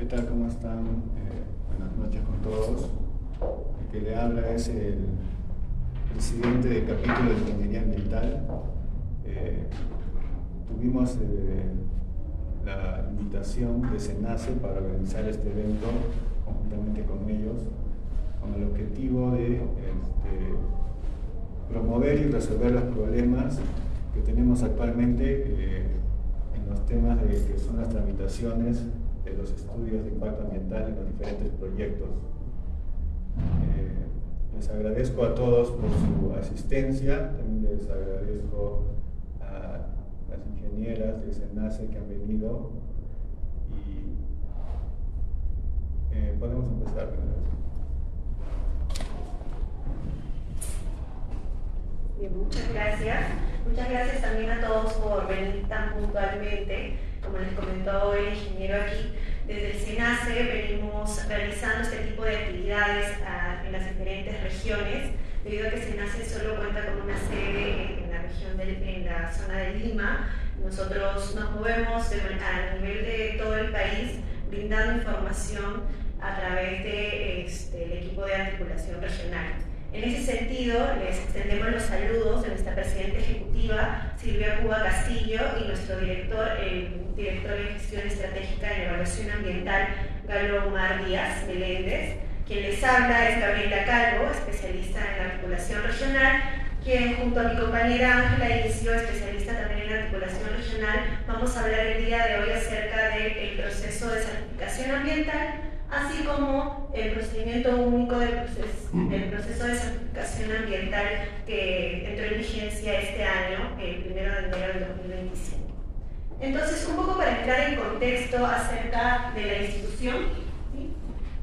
tal? ¿Cómo están? Buenas noches con todos. El que le habla es el presidente del capítulo de Ingeniería Ambiental. Tuvimos la invitación de SENACE para organizar este evento conjuntamente con ellos, con el objetivo de promover y resolver los problemas que tenemos actualmente en los temas de que son las tramitaciones de los estudios de impacto ambiental en los diferentes proyectos. Les agradezco a todos por su asistencia, también les agradezco a las ingenieras de SENACE que han venido y podemos empezar. Bien, muchas gracias. Muchas gracias también a todos por venir tan puntualmente. Como les comentó el ingeniero aquí, desde el SENACE venimos realizando este tipo de actividades en las diferentes regiones, debido a que SENACE solo cuenta con una sede en la región en la zona de Lima. Nosotros nos movemos a nivel de todo el país, brindando información a través del equipo de articulación regional. En ese sentido, les extendemos los saludos de nuestra presidenta ejecutiva, Silvia Cuba Castillo, y nuestro director, el director de Gestión Estratégica y Evaluación Ambiental, Galo Omar Díaz Meléndez. Quien les habla es Gabriela Calvo, especialista en la articulación regional, quien junto a mi compañera Ángela Inicio, especialista también en la articulación regional, vamos a hablar el día de hoy acerca del proceso de certificación ambiental, así como el procedimiento único del proceso de certificación ambiental que entró en vigencia este año, el 1 de enero del 2025. Entonces, un poco para entrar en contexto acerca de la institución, ¿sí?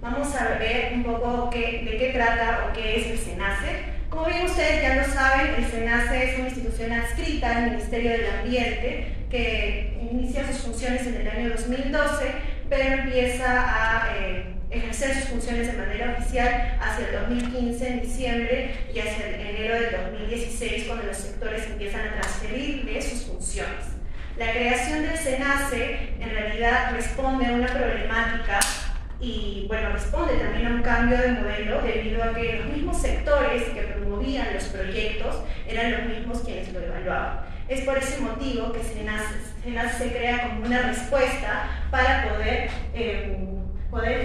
Vamos a ver un poco de qué trata o qué es el SENACE. Como bien ustedes ya lo saben, el SENACE es una institución adscrita al Ministerio del Ambiente que inicia sus funciones en el año 2012, pero empieza a ejercer sus funciones de manera oficial hacia el 2015, en diciembre, y hacia el enero del 2016, cuando los sectores empiezan a transferirle sus funciones. La creación del SENACE en realidad responde a una problemática y, bueno, responde también a un cambio de modelo, debido a que los mismos sectores que promovían los proyectos eran los mismos quienes lo evaluaban. Es por ese motivo que SENACE se crea como una respuesta para poder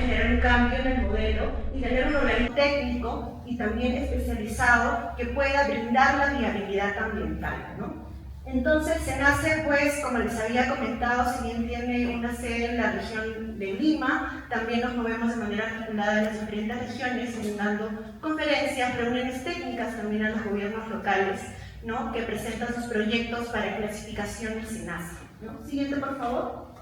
generar un cambio en el modelo y tener un organismo técnico y también especializado que pueda brindar la viabilidad ambiental, ¿no? Entonces, SENACE, pues, como les había comentado, si bien tiene una sede en la región de Lima, también nos movemos de manera articulada en las diferentes regiones, brindando conferencias, reuniones técnicas también a los gobiernos locales, ¿no?, que presentan sus proyectos para clasificación del SENACE, ¿no? Siguiente, por favor.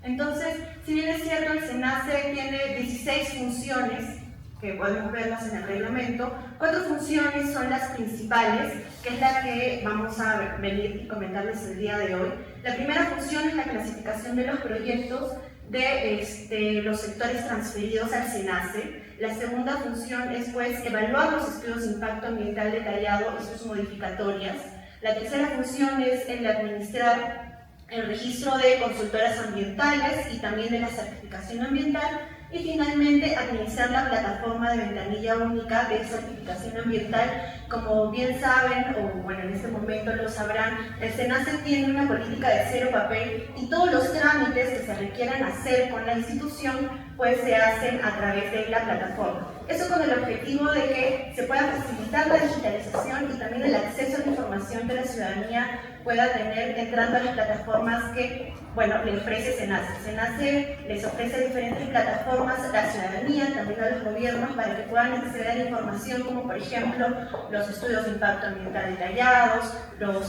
Entonces, si bien es cierto, el SENACE tiene 16 funciones, que podemos verlas en el reglamento, 4 funciones son las principales, que es la que vamos a venir y comentarles el día de hoy. La primera función es la clasificación de los proyectos de los sectores transferidos al SENACE. La segunda función es, pues, evaluar los estudios de impacto ambiental detallado y sus modificatorias. La tercera función es el administrar el registro de consultoras ambientales y también de la certificación ambiental. Y finalmente, administrar la plataforma de ventanilla única de certificación ambiental. Como bien saben, o bueno, en este momento lo sabrán, el SENACE tiene una política de cero papel y todos los trámites que se requieran hacer con la institución, pues se hacen a través de la plataforma. Eso con el objetivo de que se pueda facilitar la digitalización y también el acceso a la información que la ciudadanía pueda tener entrando a las plataformas que, bueno, le ofrece SENACE. SENACE les ofrece diferentes plataformas a la ciudadanía, también a los gobiernos, para que puedan acceder a la información, como por ejemplo los estudios de impacto ambiental detallados,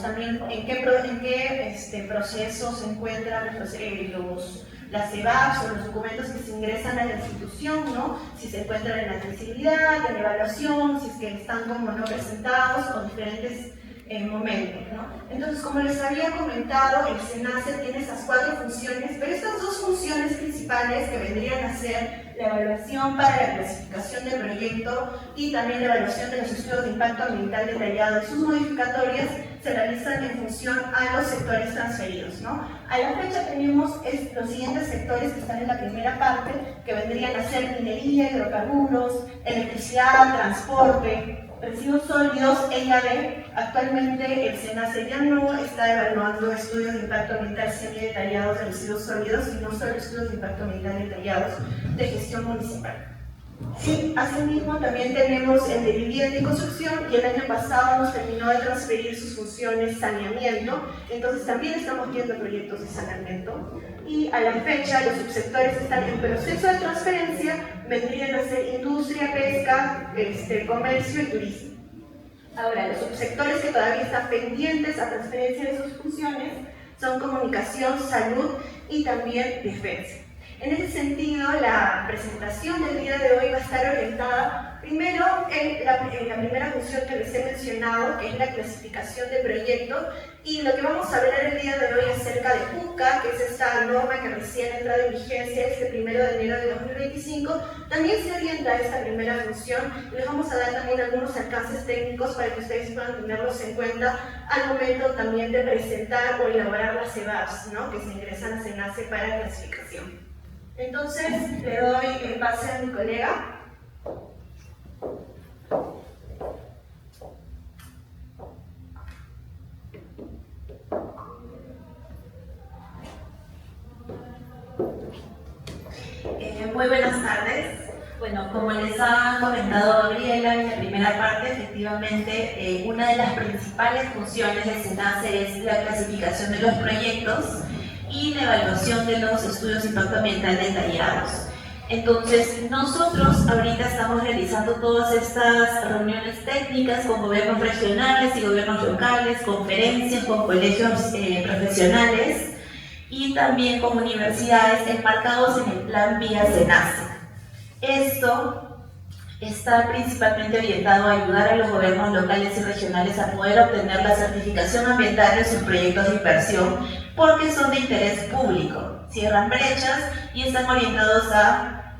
también en qué proceso se encuentran las EVAPs o los documentos que se ingresan a la institución, ¿no? Si se encuentran en accesibilidad, en evaluación, si es que están como no presentados o diferentes momentos, ¿no? Entonces, como les había comentado, el SENACE tiene esas 4 funciones, pero estas 2 funciones principales principales que vendrían a ser la evaluación para la clasificación del proyecto y también la evaluación de los estudios de impacto ambiental detallado y sus modificatorias se realizan en función a los sectores transferidos, ¿no? A la fecha tenemos los siguientes sectores que están en la primera parte, que vendrían a ser minería, hidrocarburos, electricidad, transporte, residuos sólidos, EIAD. Actualmente el SENACE ya no está evaluando estudios de impacto ambiental semidetallados de residuos sólidos, sino solo estudios de impacto ambiental detallados de gestión municipal. Y asimismo también tenemos el de vivienda y construcción, y el año pasado nos terminó de transferir sus funciones saneamiento, entonces también estamos viendo proyectos de saneamiento. Y a la fecha los subsectores que están en proceso de transferencia vendrían a ser industria, pesca, comercio y turismo. Ahora, los subsectores que todavía están pendientes a transferencia de sus funciones son comunicación, salud y también defensa. En ese sentido, la presentación del día de hoy va a estar orientada primero en la primera función que les he mencionado, que es la clasificación de proyecto, y lo que vamos a hablar el día de hoy acerca de PUCA, que es esta norma que recién ha entrado en vigencia este 1 de enero de 2025, también se orienta a esta primera función. Les vamos a dar también algunos alcances técnicos para que ustedes puedan tenerlos en cuenta al momento también de presentar o elaborar las EVAPs, ¿no?, que se ingresan a SENACE para clasificación. Entonces, le doy el pase a mi colega. Muy buenas tardes. Bueno, como les ha comentado Gabriela en la primera parte, efectivamente, una de las principales funciones de SENACE es la clasificación de los proyectos y la evaluación de los estudios de impacto ambiental detallados. Entonces, nosotros ahorita estamos realizando todas estas reuniones técnicas con gobiernos regionales y gobiernos locales, conferencias con colegios profesionales y también con universidades enmarcados en el plan Vía SENACE. Esto está principalmente orientado a ayudar a los gobiernos locales y regionales a poder obtener la certificación ambiental de sus proyectos de inversión, porque son de interés público, cierran brechas y están orientados a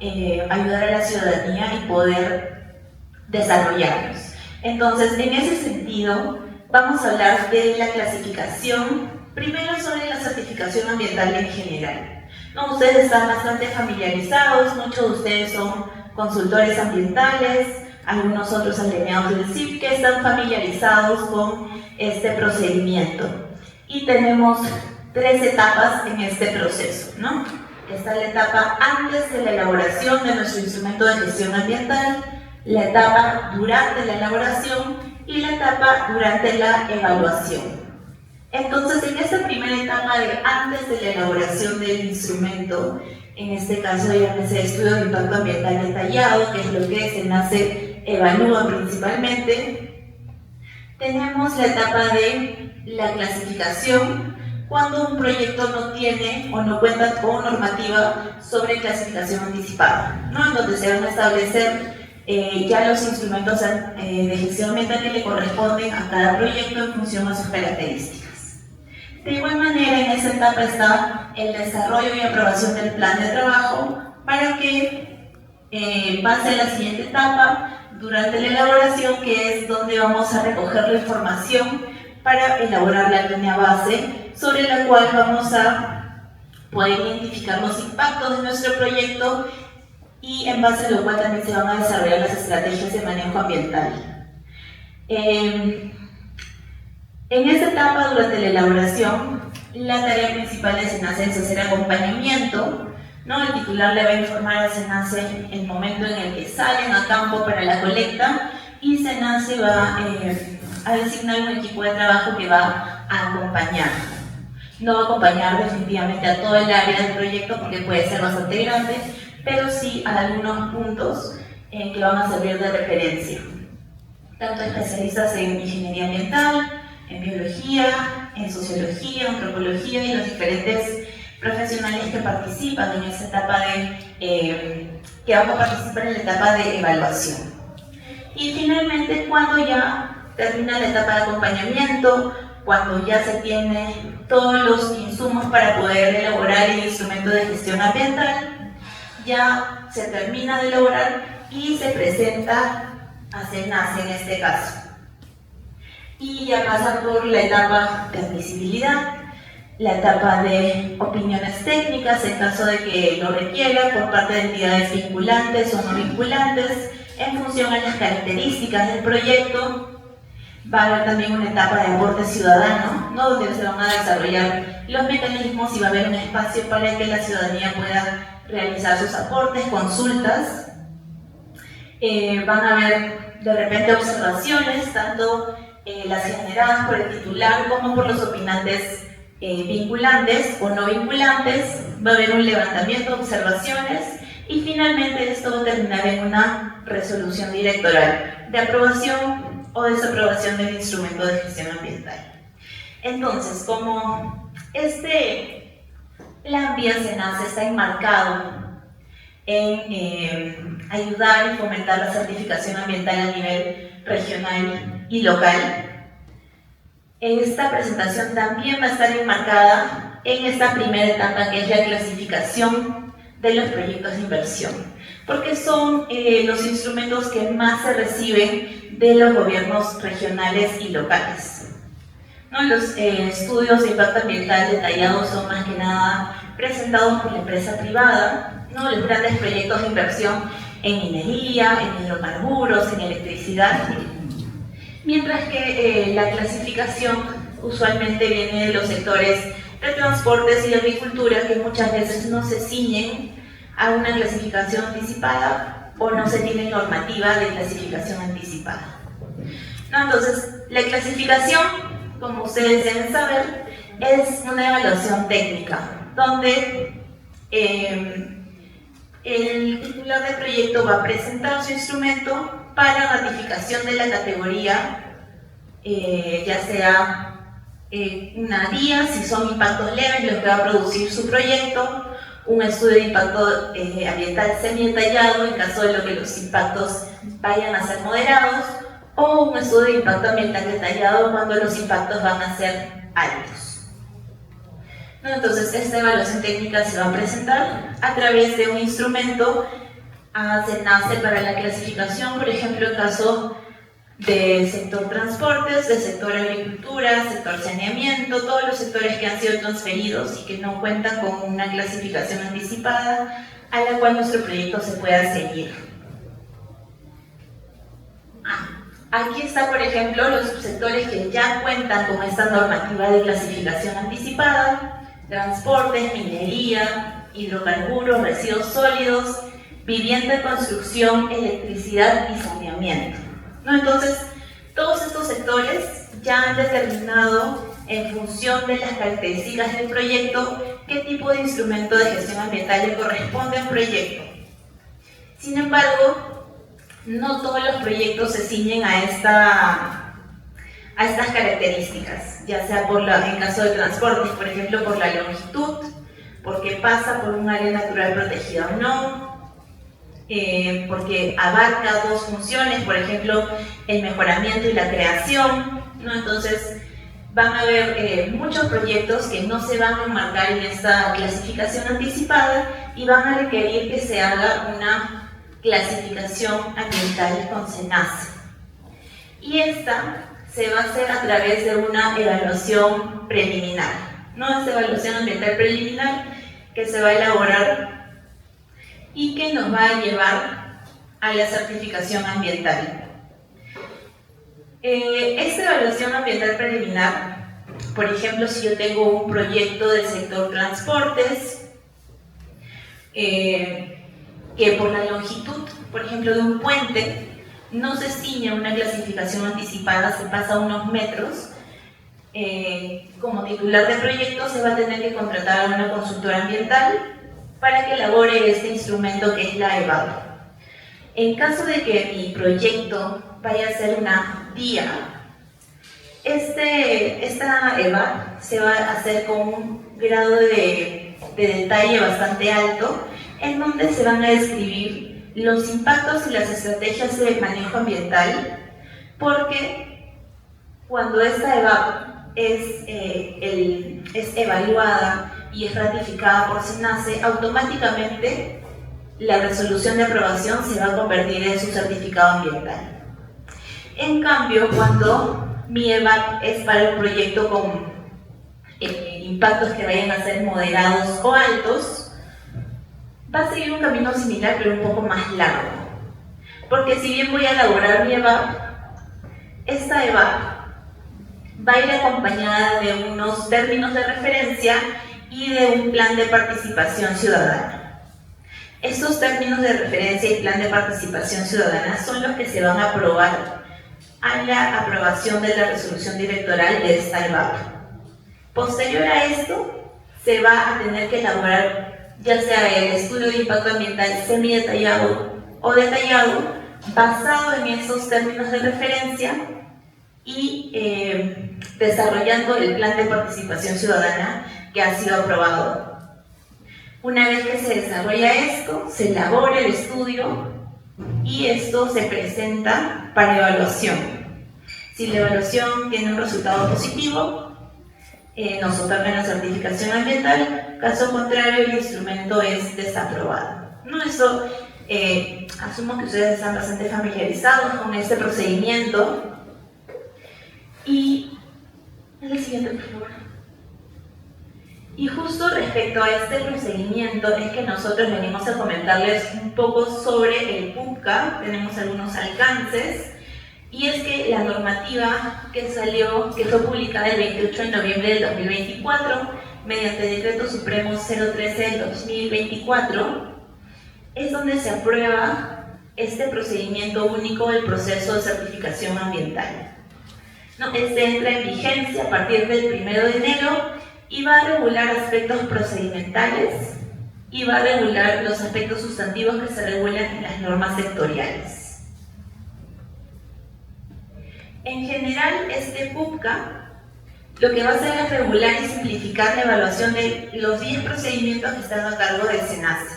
ayudar a la ciudadanía y poder desarrollarlos. Entonces, en ese sentido, vamos a hablar de la clasificación, primero sobre la certificación ambiental en general. ¿No? Ustedes están bastante familiarizados, muchos de ustedes son consultores ambientales, algunos otros alineados del CIP que están familiarizados con este procedimiento. Y tenemos 3 etapas en este proceso, ¿no? Está la etapa antes de la elaboración de nuestro instrumento de gestión ambiental, la etapa durante la elaboración y la etapa durante la evaluación. Entonces, en esta primera etapa de antes de la elaboración del instrumento, en este caso llámese estudio de impacto ambiental detallado, que es lo que SENACE evalúa principalmente, tenemos la etapa de la clasificación, cuando un proyecto no tiene o no cuenta con normativa sobre clasificación anticipada, ¿no? En donde se van a establecer ya los instrumentos de gestión ambiental que le corresponden a cada proyecto en función a sus características. De igual manera, en esa etapa está el desarrollo y aprobación del plan de trabajo para que pase a la siguiente etapa durante la elaboración, que es donde vamos a recoger la información para elaborar la línea base, sobre la cual vamos a poder identificar los impactos de nuestro proyecto y en base a lo cual también se van a desarrollar las estrategias de manejo ambiental. En esta etapa, durante la elaboración, la tarea principal de SENACE es hacer acompañamiento, ¿no? El titular le va a informar a SENACE el momento en el que salen a campo para la colecta y SENACE va a designar un equipo de trabajo que va a acompañar. No va a acompañar definitivamente a todo el área del proyecto porque puede ser bastante grande, pero sí a algunos puntos que van a servir de referencia. Tanto especialistas en ingeniería ambiental, en biología, en sociología, antropología y los diferentes profesionales que participan en esta etapa que van a participar en la etapa de evaluación. Y finalmente, cuando ya termina la etapa de acompañamiento, cuando ya se tiene todos los insumos para poder elaborar el instrumento de gestión ambiental, ya se termina de elaborar y se presenta a SENACE en este caso. Y ya pasa por la etapa de admisibilidad, la etapa de opiniones técnicas en caso de que lo requiera por parte de entidades vinculantes o no vinculantes en función a las características del proyecto. Va a haber también una etapa de aporte ciudadano, ¿no? Donde se van a desarrollar los mecanismos y va a haber un espacio para que la ciudadanía pueda realizar sus aportes, consultas. Van a haber de repente observaciones, tanto las generadas por el titular como por los opinantes vinculantes o no vinculantes. Va a haber un levantamiento de observaciones y finalmente esto va a terminar en una resolución directoral de aprobación o desaprobación del instrumento de gestión ambiental. Entonces, como este plan vía SENACE está enmarcado en ayudar y fomentar la certificación ambiental a nivel regional y local, esta presentación también va a estar enmarcada en esta primera etapa, que es la clasificación de los proyectos de inversión, porque son los instrumentos que más se reciben de los gobiernos regionales y locales, ¿no? Los estudios de impacto ambiental detallados son más que nada presentados por la empresa privada, ¿no? Los grandes proyectos de inversión en minería, en hidrocarburos, en electricidad, mientras que la clasificación usualmente viene de los sectores de transportes y de agricultura, que muchas veces no se ciñen a una clasificación anticipada o no se tiene normativa de clasificación anticipada, ¿no? Entonces, la clasificación, como ustedes deben saber, es una evaluación técnica, donde el titular del proyecto va a presentar su instrumento para ratificación de la categoría, ya sea una guía, si son impactos leves los que va a producir su proyecto, un estudio de impacto ambiental semi-detallado en caso de que los impactos vayan a ser moderados, o un estudio de impacto ambiental detallado cuando los impactos van a ser altos. Entonces, esta evaluación técnica se va a presentar a través de un instrumento a SENACE para la clasificación, por ejemplo, en caso del sector transportes, del sector agricultura, sector saneamiento, todos los sectores que han sido transferidos y que no cuentan con una clasificación anticipada a la cual nuestro proyecto se pueda seguir. Aquí está, por ejemplo, los subsectores que ya cuentan con esta normativa de clasificación anticipada: transportes, minería, hidrocarburos, residuos sólidos, vivienda, construcción, electricidad y saneamiento, ¿no? Entonces, todos estos sectores ya han determinado, en función de las características del proyecto, qué tipo de instrumento de gestión ambiental le corresponde al proyecto. Sin embargo, no todos los proyectos se ciñen a estas características, ya sea en caso de transportes, por ejemplo, por la longitud, porque pasa por un área natural protegida o no, porque abarca dos funciones, por ejemplo, el mejoramiento y la creación, ¿no? Entonces, van a haber muchos proyectos que no se van a enmarcar en esta clasificación anticipada y van a requerir que se haga una clasificación ambiental con SENACE. Y esta se va a hacer a través de una evaluación preliminar, ¿no? Esta evaluación ambiental preliminar que se va a elaborar y que nos va a llevar a la certificación ambiental. Esta evaluación ambiental preliminar, por ejemplo, si yo tengo un proyecto del sector transportes, que por la longitud, por ejemplo, de un puente, no se ciñe una clasificación anticipada, se pasa unos metros, como titular de proyecto se va a tener que contratar a una consultora ambiental para que elabore este instrumento que es la EVAP. En caso de que mi proyecto vaya a ser una vía, esta EVAP se va a hacer con un grado de detalle bastante alto, en donde se van a describir los impactos y las estrategias de manejo ambiental, porque cuando esta EVAP es evaluada y es ratificada por SENACE, automáticamente la resolución de aprobación se va a convertir en su certificado ambiental. En cambio, cuando mi EVAP es para un proyecto con impactos que vayan a ser moderados o altos, va a seguir un camino similar pero un poco más largo. Porque si bien voy a elaborar mi EVAP, esta EVAP va a ir acompañada de unos términos de referencia y de un plan de participación ciudadana. Estos términos de referencia y plan de participación ciudadana son los que se van a aprobar a la aprobación de la resolución directoral de esta EVAP. Posterior a esto, se va a tener que elaborar ya sea el estudio de impacto ambiental semidetallado o detallado, basado en esos términos de referencia y desarrollando el plan de participación ciudadana que ha sido aprobado. Una vez que se desarrolla esto, se elabora el estudio y esto se presenta para evaluación. Si la evaluación tiene un resultado positivo, nos otorgan la certificación ambiental, caso contrario el instrumento es desaprobado. ¿No? Eso, asumo que ustedes están bastante familiarizados con este procedimiento. Y el siguiente, por favor. Y justo respecto a este procedimiento es que nosotros venimos a comentarles un poco sobre el PUPCA, tenemos algunos alcances, y es que la normativa que salió, que fue publicada el 28 de noviembre del 2024, mediante el Decreto Supremo 013 del 2024, es donde se aprueba este procedimiento único del proceso de certificación ambiental. ¿No? Este entra en vigencia a partir del 1 de enero y va a regular aspectos procedimentales y va a regular los aspectos sustantivos que se regulan en las normas sectoriales. En general, este PUPCA lo que va a hacer es regular y simplificar la evaluación de los 10 procedimientos que están a cargo del SENACE.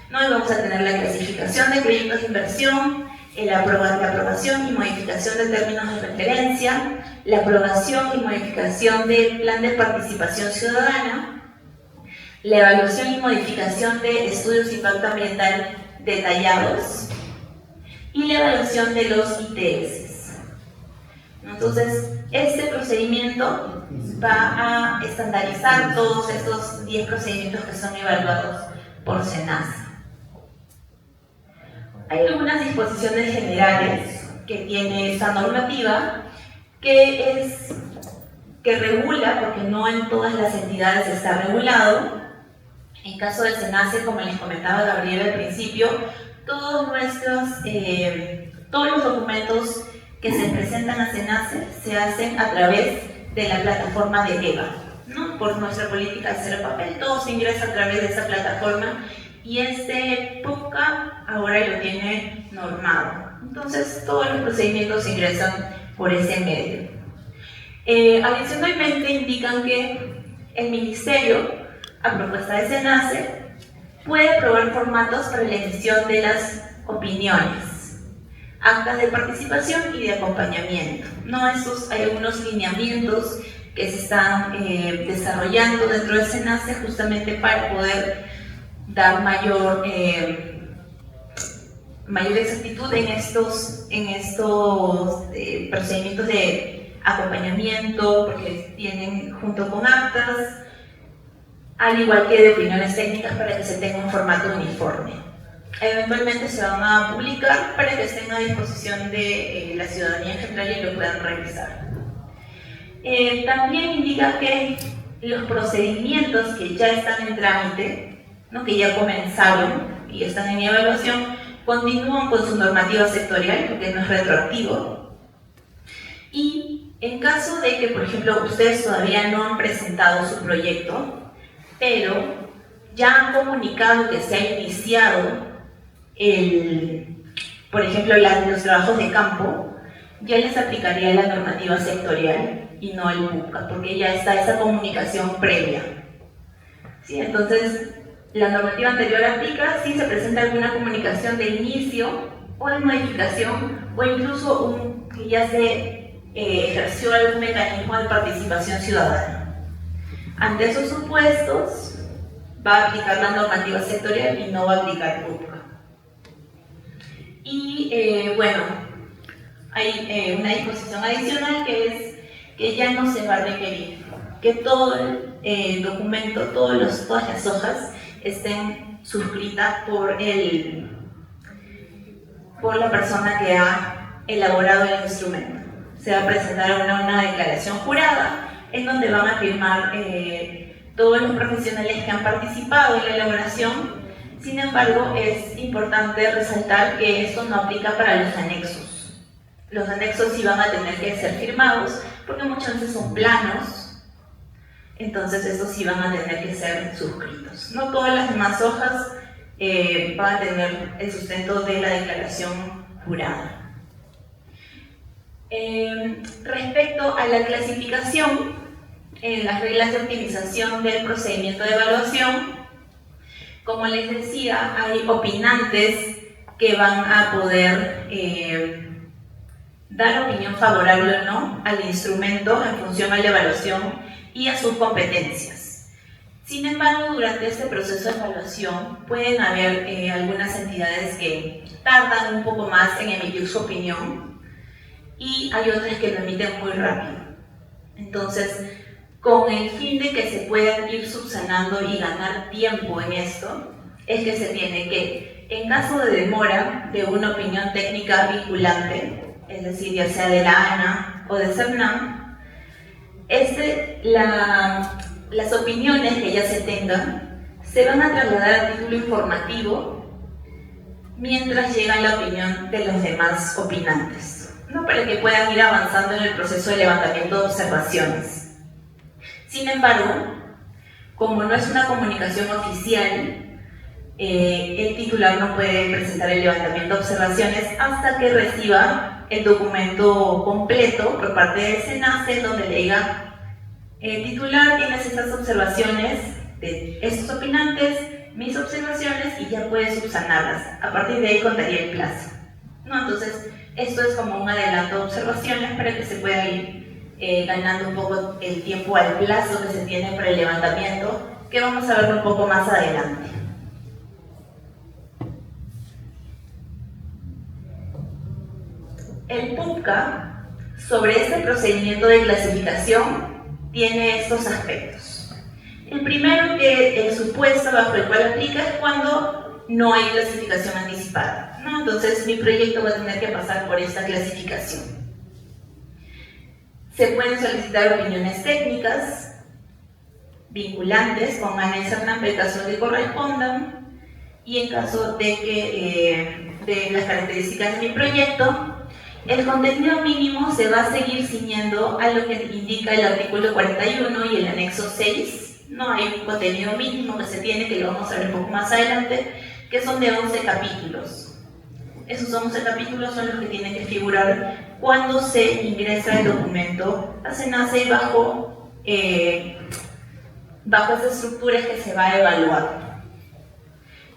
¿No? Y vamos a tener la clasificación de proyectos de inversión, la aprobación y modificación de términos de referencia, la aprobación y modificación del plan de participación ciudadana, la evaluación y modificación de estudios de impacto ambiental detallados y la evaluación de los ITS. Entonces, este procedimiento va a estandarizar todos estos 10 procedimientos que son evaluados por SENACE. Hay algunas disposiciones generales que tiene esta normativa que regula, porque no en todas las entidades está regulado. En caso del SENACE, como les comentaba Gabriela al principio, todos los documentos que se presentan a SENACE se hacen a través de la plataforma de EVA, ¿no? Por nuestra política de cero papel, todo se ingresa a través de esa plataforma y este PUPCA ahora lo tiene normado. Entonces, todos los procedimientos ingresan por ese medio. Adicionalmente, indican que el Ministerio, a propuesta de SENACE, puede aprobar formatos para la emisión de las opiniones, actas de participación y de acompañamiento. ¿No? Estos, hay algunos lineamientos que se están desarrollando dentro del SENACE justamente para poder dar mayor exactitud en estos procedimientos de acompañamiento, porque tienen junto con actas, al igual que de opiniones técnicas para que se tenga un formato uniforme. Eventualmente se van a publicar para que estén a disposición de la ciudadanía en general y lo puedan revisar. También indica que los procedimientos que ya están en trámite, ¿no? Que ya comenzaron y están en evaluación, continúan con su normativa sectorial, porque no es retroactivo. Y en caso de que, por ejemplo, ustedes todavía no han presentado su proyecto, pero ya han comunicado que se ha iniciado por ejemplo, los trabajos de campo, ya les aplicaría la normativa sectorial y no el PUPCA, porque ya está esa comunicación previa. ¿Sí? Entonces, la normativa anterior aplica si se presenta alguna comunicación de inicio o de modificación, o incluso que ya se ejerció algún mecanismo de participación ciudadana. Ante esos supuestos, va a aplicar la normativa sectorial y no va a aplicar PUPCA. Y bueno, hay una disposición adicional que es que ya no se va a requerir que todo el documento, todas las hojas estén suscritas por la persona que ha elaborado el instrumento. Se va a presentar una declaración jurada en donde van a firmar todos los profesionales que han participado en la elaboración. Sin embargo, es importante resaltar que esto no aplica para los anexos. Los anexos sí van a tener que ser firmados porque muchas veces son planos, entonces estos sí van a tener que ser suscritos. No todas las demás hojas van a tener el sustento de la declaración jurada. Respecto a la clasificación, en las reglas de optimización del procedimiento de evaluación, como les decía, hay opinantes que van a poder dar opinión favorable o no al instrumento en función a la evaluación y a sus competencias. Sin embargo, durante este proceso de evaluación pueden haber algunas entidades que tardan un poco más en emitir su opinión y hay otras que lo emiten muy rápido. Entonces, con el fin de que se puedan ir subsanando y ganar tiempo en esto, es que se tiene que, en caso de demora de una opinión técnica vinculante, es decir, ya sea de la ANA o de CERNAM, las opiniones que ya se tengan se van a trasladar a título informativo mientras llega la opinión de los demás opinantes, ¿no? Para que puedan ir avanzando en el proceso de levantamiento de observaciones. Sin embargo, como no es una comunicación oficial, el titular no puede presentar el levantamiento de observaciones hasta que reciba el documento completo por parte del SENACE, donde le diga: titular, tienes estas observaciones de estos opinantes, mis observaciones, y ya puedes subsanarlas. A partir de ahí contaría el plazo, ¿no? Entonces, esto es como un adelanto de observaciones para que se pueda ir ganando un poco el tiempo al plazo que se tiene para el levantamiento, que vamos a verlo un poco más adelante. El PUPCA, sobre este procedimiento de clasificación, tiene estos aspectos. El primero, que el supuesto bajo el cual aplica es cuando no hay clasificación anticipada, ¿no? Entonces mi proyecto va a tener que pasar por esta clasificación. Se pueden solicitar opiniones técnicas vinculantes con ANA y CERNAM en caso que correspondan, y en caso de que de las características de mi proyecto, el contenido mínimo se va a seguir ciñendo a lo que indica el artículo 41 y el anexo 6. No hay un contenido mínimo que se tiene, que lo vamos a ver un poco más adelante, que son de 11 capítulos. Esos 11 capítulos son los que tienen que figurar cuando se ingresa el documento a SENACE bajo esas estructuras que se va a evaluar.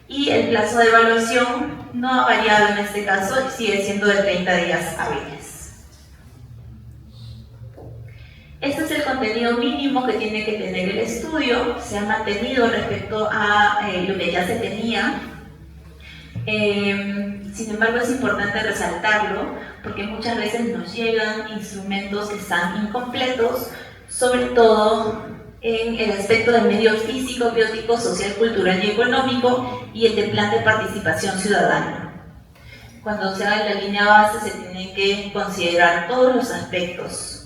Y el plazo de evaluación no ha variado en este caso, sigue siendo de 30 días hábiles. Este es el contenido mínimo que tiene que tener el estudio, se ha mantenido respecto a lo que ya se tenía. Sin embargo, es importante resaltarlo porque muchas veces nos llegan instrumentos que están incompletos, sobre todo en el aspecto del medio físico, biótico, social, cultural y económico, y el de plan de participación ciudadana. Cuando se haga la línea base se tienen que considerar todos los aspectos.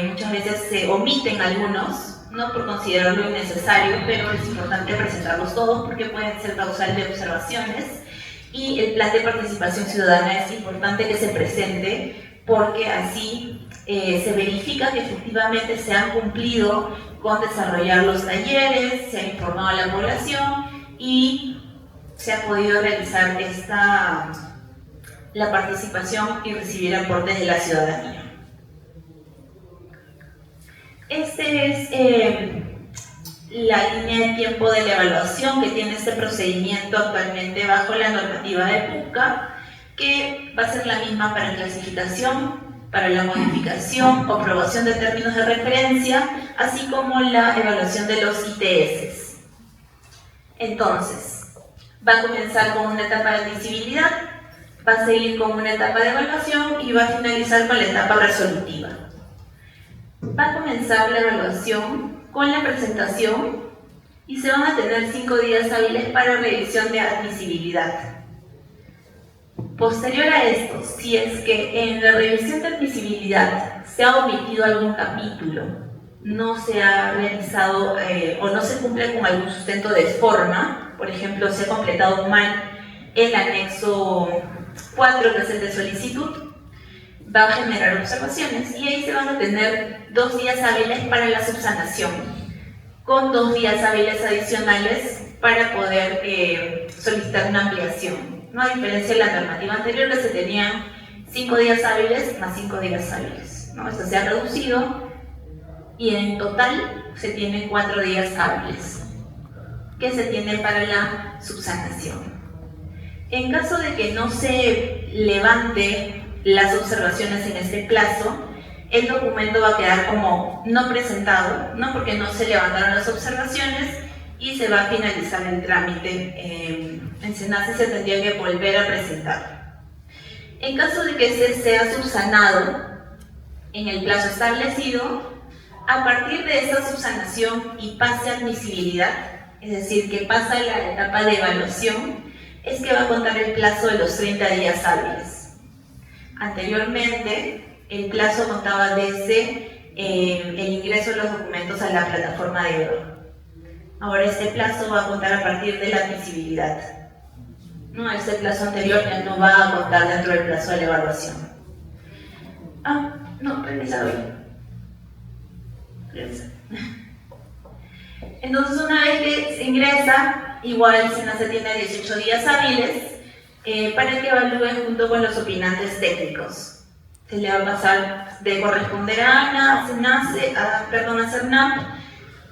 Muchas veces se omiten algunos, no por considerarlo innecesario, pero es importante presentarlos todos porque pueden ser causal de observaciones. Y el plan de participación ciudadana es importante que se presente porque así se verifica que efectivamente se han cumplido con desarrollar los talleres, se ha informado a la población y se ha podido realizar la participación y recibir aportes de la ciudadanía. Este es la línea de tiempo de la evaluación que tiene este procedimiento actualmente bajo la normativa de PUPCA, que va a ser la misma para clasificación para la modificación o aprobación de términos de referencia, así como la evaluación de los ITS. Entonces, va a comenzar con una etapa de admisibilidad, va a seguir con una etapa de evaluación y va a finalizar con la etapa resolutiva. Va a comenzar la evaluación con la presentación y se van a tener 5 días hábiles para revisión de admisibilidad. Posterior a esto, si es que en la revisión de admisibilidad se ha omitido algún capítulo, no se ha realizado o no se cumple con algún sustento de forma, por ejemplo, se ha completado mal el anexo 4, que es el de solicitud, va a generar observaciones y ahí se van a tener 2 días hábiles para la subsanación, con 2 días hábiles adicionales para poder solicitar una ampliación. No, a diferencia de la normativa anterior, que se tenían 5 días hábiles más 5 días hábiles, ¿no? Esto se ha reducido y en total se tienen 4 días hábiles que se tienen para la subsanación. En caso de que no se levante las observaciones en este plazo, el documento va a quedar como no presentado, ¿no? Porque no se levantaron las observaciones y se va a finalizar el trámite. En SENACE se tendría que volver a presentar. En caso de que se sea subsanado en el plazo establecido, a partir de esa subsanación y pase a admisibilidad, es decir, que pasa a la etapa de evaluación, es que va a contar el plazo de los 30 días hábiles. Anteriormente, el plazo contaba desde el ingreso de los documentos a la plataforma de EVA. Ahora este plazo va a contar a partir de la admisibilidad. No, este plazo anterior ya no va a contar dentro del plazo de la evaluación. No, permisa hoy. Entonces, una vez que se ingresa, igual SENACE tiene 18 días hábiles para que evalúe junto con los opinantes técnicos. Se le va a pasar de corresponder a ANA, a SENACE, a CERNAP,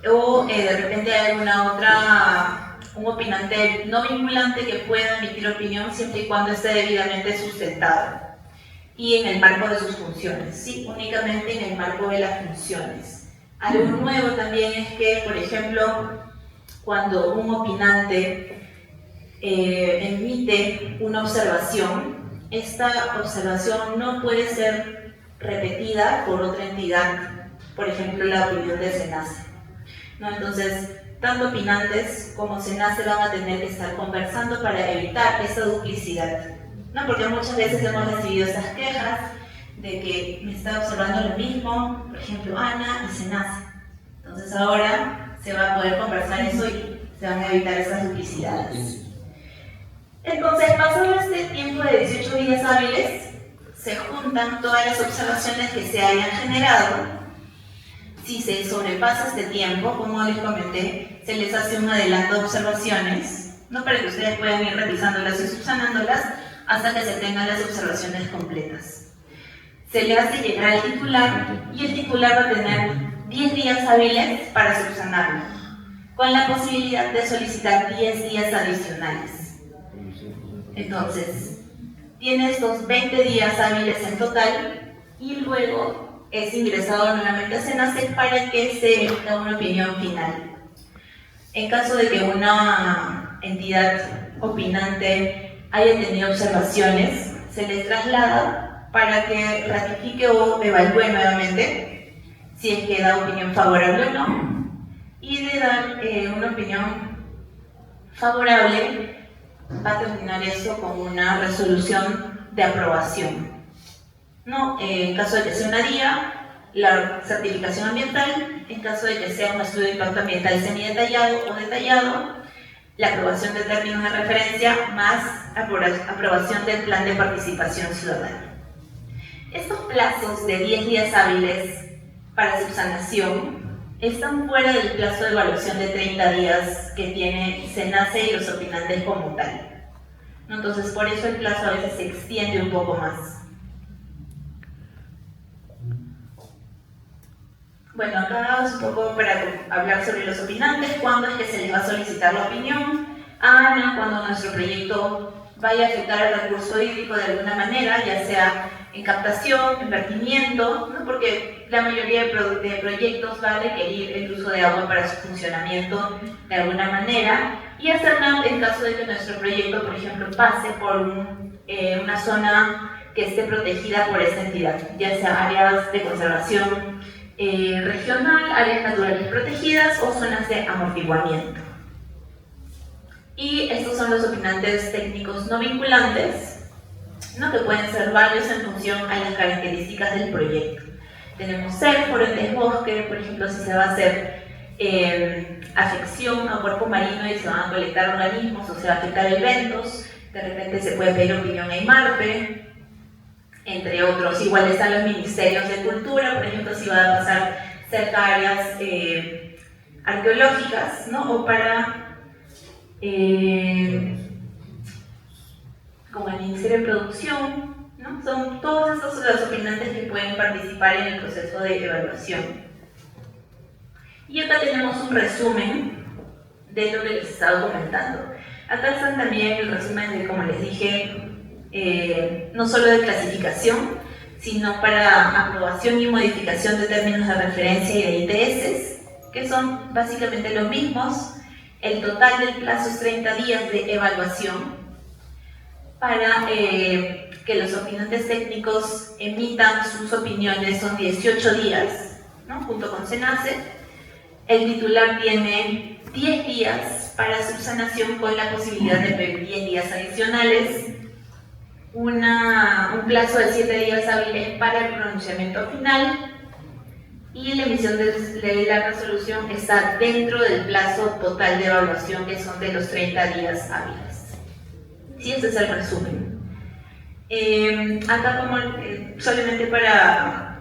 o de repente hay alguna otra, un opinante no vinculante que pueda emitir opinión siempre y cuando esté debidamente sustentado y en el marco de sus funciones, sí, únicamente en el marco de las funciones. Algo nuevo también es que, por ejemplo, cuando un opinante emite una observación, esta observación no puede ser repetida por otra entidad, por ejemplo, la opinión de SENACE, ¿no? Entonces, tanto opinantes como SENACE van a tener que estar conversando para evitar esa duplicidad, ¿no? Porque muchas veces hemos recibido esas quejas de que me está observando lo mismo, por ejemplo, ANA y SENACE. Entonces ahora se va a poder conversar eso y se van a evitar esas duplicidades. Entonces, pasado este tiempo de 18 días hábiles, se juntan todas las observaciones que se hayan generado. Si se sobrepasa este tiempo, como les comenté, se les hace un adelanto de observaciones, ¿no? Para que ustedes puedan ir revisándolas y subsanándolas hasta que se tengan las observaciones completas. Se le hace llegar al titular y el titular va a tener 10 días hábiles para subsanarlo, con la posibilidad de solicitar 10 días adicionales. Entonces, tiene estos 20 días hábiles en total y luego es ingresado nuevamente a SENACE para que se emita una opinión final. En caso de que una entidad opinante haya tenido observaciones, se les traslada para que ratifique o evalúe nuevamente si es que da opinión favorable o no, y de dar una opinión favorable va a terminar eso con una resolución de aprobación, ¿no? En caso de que sea una DIA, la certificación ambiental; en caso de que sea un estudio de impacto ambiental semidetallado o detallado, la aprobación de términos de referencia más aprobación del plan de participación ciudadana. Estos plazos de 10 días hábiles para subsanación están fuera del plazo de evaluación de 30 días que tiene SENACE y los opinantes como tal, ¿no? Entonces, por eso el plazo a veces se extiende un poco más. Bueno, acá es un poco para hablar sobre los opinantes, cuándo es que se les va a solicitar la opinión a ANA, cuando nuestro proyecto vaya a afectar al recurso hídrico de alguna manera, ya sea en captación, en vertimiento, ¿no? Porque la mayoría de proyectos va a requerir el uso de agua para su funcionamiento de alguna manera, y hacerla en caso de que nuestro proyecto, por ejemplo, pase por una zona que esté protegida por esta entidad, ya sea áreas de conservación regional, áreas naturales protegidas o zonas de amortiguamiento. Y estos son los opinantes técnicos no vinculantes, ¿no? Que pueden ser varios en función a las características del proyecto. Tenemos fuentes bosque, por ejemplo, si se va a hacer afección a cuerpo marino y se van a colectar organismos o se va a afectar eventos, de repente se puede pedir opinión a IMARPE, entre otros. Igual están los ministerios de cultura, por ejemplo, si va a pasar cerca a áreas arqueológicas, ¿no? O para como el Ministerio de Producción, ¿no? Son todos estos los opinantes que pueden participar en el proceso de evaluación. Y acá tenemos un resumen de lo que les estaba comentando. Acá están también el resumen de, como les dije, no solo de clasificación, sino para aprobación y modificación de términos de referencia y de ITS, que son básicamente los mismos. El total del plazo es 30 días de evaluación para que los opinantes técnicos emitan sus opiniones, son 18 días, ¿no? Junto con SENACE. El titular tiene 10 días para subsanación con la posibilidad de pedir 10 días adicionales, un plazo de 7 días hábiles para el pronunciamiento final, y la emisión de la resolución está dentro del plazo total de evaluación, que son de los 30 días hábiles. Sí, este es el resumen. Acá, como solamente para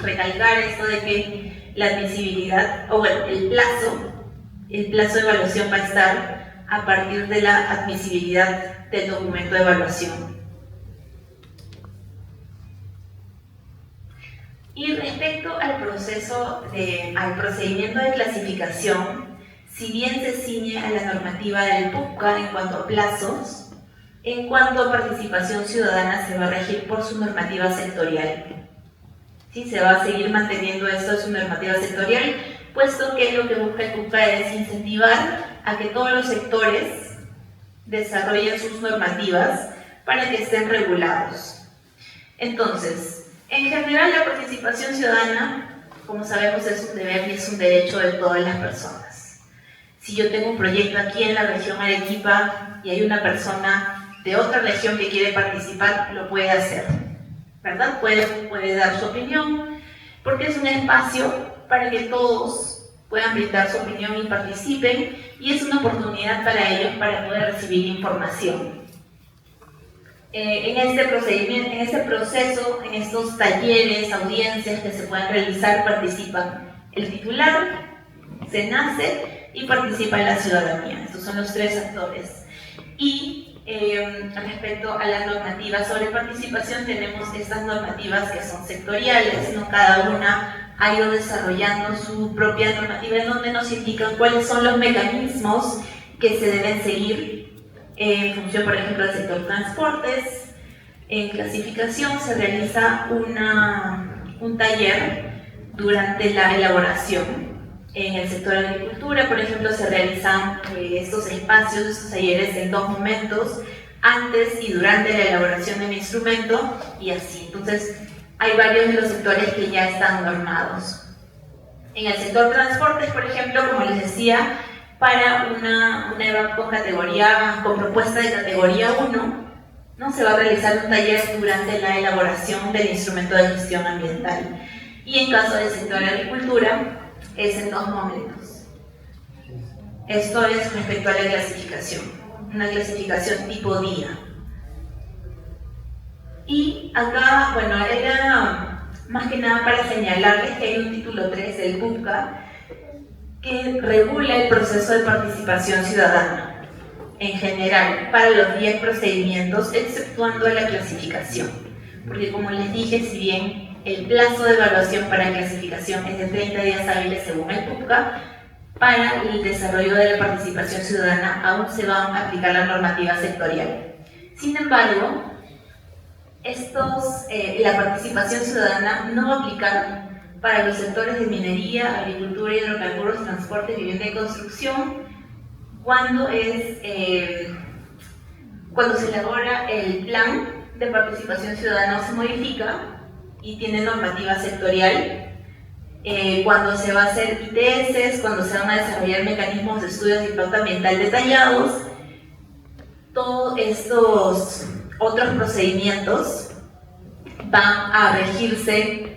recalcar esto de que la admisibilidad, o bueno, el plazo de evaluación va a estar a partir de la admisibilidad del documento de evaluación. Y respecto al procedimiento de clasificación, si bien se ciñe a la normativa del PUCA en cuanto a plazos, en cuanto a participación ciudadana se va a regir por su normativa sectorial. ¿Sí? Se va a seguir manteniendo esto de su normativa sectorial, puesto que lo que busca el PUCA es incentivar a que todos los sectores desarrollen sus normativas para que estén regulados. Entonces, en general, la participación ciudadana, como sabemos, es un deber y es un derecho de todas las personas. Si yo tengo un proyecto aquí en la región Arequipa y hay una persona de otra región que quiere participar, lo puede hacer, ¿verdad? Puede dar su opinión, porque es un espacio para que todos puedan brindar su opinión y participen, y es una oportunidad para ellos para poder recibir información. En este procedimiento, en este proceso, en estos talleres, audiencias que se pueden realizar, participan el titular, SENACE y participa la ciudadanía. Estos son los tres actores. Y respecto a las normativas sobre participación, tenemos estas normativas que son sectoriales, ¿no? Cada una ha ido desarrollando su propia normativa en donde nos indican cuáles son los mecanismos que se deben seguir en función, por ejemplo, del sector transportes. En clasificación se realiza un taller durante la elaboración. En el sector de agricultura, por ejemplo, se realizan estos espacios, estos talleres en dos momentos, antes y durante la elaboración del instrumento, y así. Entonces, hay varios de los sectores que ya están normados. En el sector transportes, por ejemplo, como les decía, para una EVAP con propuesta de categoría 1, ¿no? Se va a realizar un taller durante la elaboración del instrumento de gestión ambiental. Y en caso del sector de agricultura, es en dos momentos. Esto es respecto a la clasificación, una clasificación tipo día. Y acá, bueno, era más que nada para señalarles que hay un título 3 del PUCA que regula el proceso de participación ciudadana en general para los 10 procedimientos, exceptuando la clasificación. Porque, como les dije, si bien el plazo de evaluación para clasificación es de 30 días hábiles según el PUCA, para el desarrollo de la participación ciudadana aún se va a aplicar la normativa sectorial. Sin embargo, la participación ciudadana no va a aplicar para los sectores de minería, agricultura, hidrocarburos, transporte, vivienda y construcción, cuando se elabora el plan de participación ciudadana o se modifica y tiene normativa sectorial, cuando se va a hacer ITS, cuando se van a desarrollar mecanismos de estudios de impacto ambiental detallados. Todos estos otros procedimientos van a regirse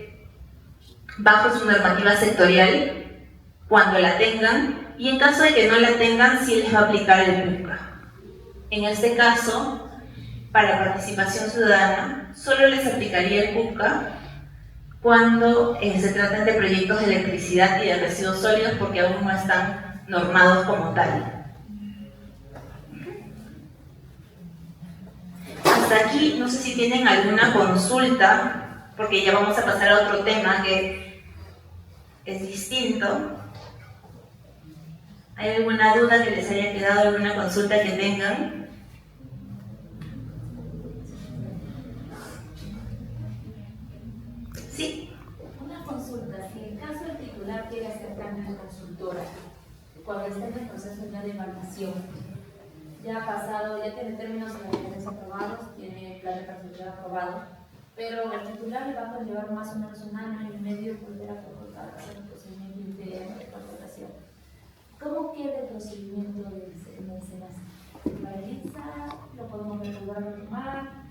bajo su normativa sectorial cuando la tengan, y en caso de que no la tengan, sí les va a aplicar el PUCA. En este caso, para participación ciudadana, solo les aplicaría el PUCA cuando se traten de proyectos de electricidad y de residuos sólidos, porque aún no están normados como tal. Hasta aquí, no sé si tienen alguna consulta, porque ya vamos a pasar a otro tema que es distinto. ¿Hay alguna duda que les haya quedado, alguna consulta que tengan? Sí. Una consulta, si en caso el titular quiere hacer cambio de consultora, cuando esté en el proceso de evaluación, ya ha pasado, ya tiene términos de referencia aprobados, tiene plan de participación aprobado, pero el titular le va a conllevar más o menos un año y medio volver a convocar, hacer un procedimiento de contratación. ¿Cómo queda el procedimiento del SENACE? ¿Se paraliza? ¿Lo podemos retomar?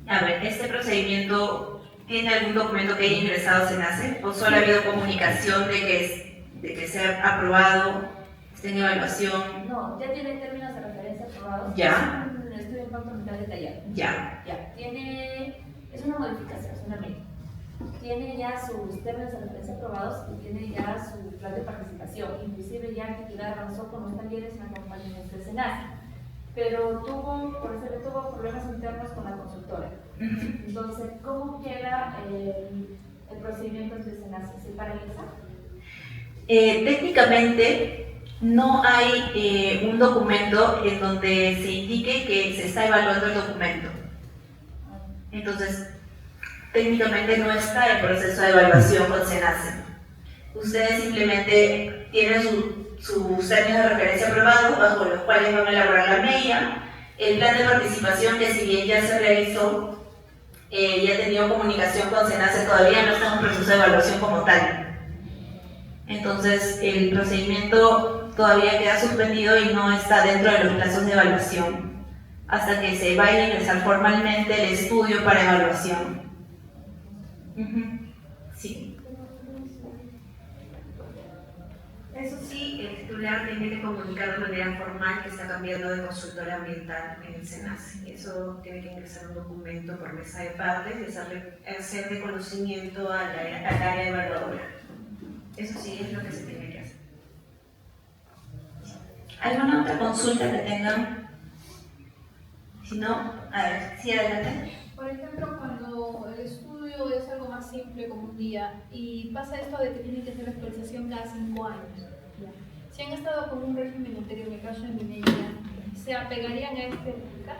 A ver, ¿este procedimiento tiene algún documento que haya ingresado a SENACE? ¿O solo ha habido comunicación de que sea aprobado, esté en evaluación? No, ya tiene términos de referencia aprobados. Ya. Es un estudio de impacto ambiental detallado. Ya. Es una modificación, es una ley. Tiene ya sus términos de referencia aprobados y tiene ya su plan de participación. Inclusive ya el titular avanzó con los talleres en acompañamiento de SENACE. Pero tuvo problemas internos con la consultora. Entonces, ¿cómo queda el procedimiento de SENACE? ¿Se paraliza? Técnicamente no hay un documento en donde se indique que se está evaluando el documento. Entonces, técnicamente no está en proceso de evaluación con SENACE. Ustedes simplemente tienen sus términos de referencia aprobados, bajo los cuales van a elaborar la MEIA, el plan de participación, que si bien ya se realizó, ya ha tenido comunicación con SENACE, todavía no está en un proceso de evaluación como tal. Entonces, el procedimiento todavía queda suspendido y no está dentro de los plazos de evaluación, hasta que se vaya a ingresar formalmente el estudio para evaluación. Sí. Eso sí, el titular tiene que comunicar de manera formal que está cambiando de consultora ambiental en el SENACE. Eso tiene que ingresar un documento por mesa de partes y hacer de conocimiento al área evaluadora. Eso sí es lo que se tiene que hacer. ¿Alguna otra consulta que tengan? Si no, a ver, sí, adelante. Por ejemplo, cuando el estudio es algo más simple como un día y pasa esto de que tienen que hacer actualización cada 5 años, si han estado con un régimen anterior, en el caso de minería, ¿se apegarían a este PUCA?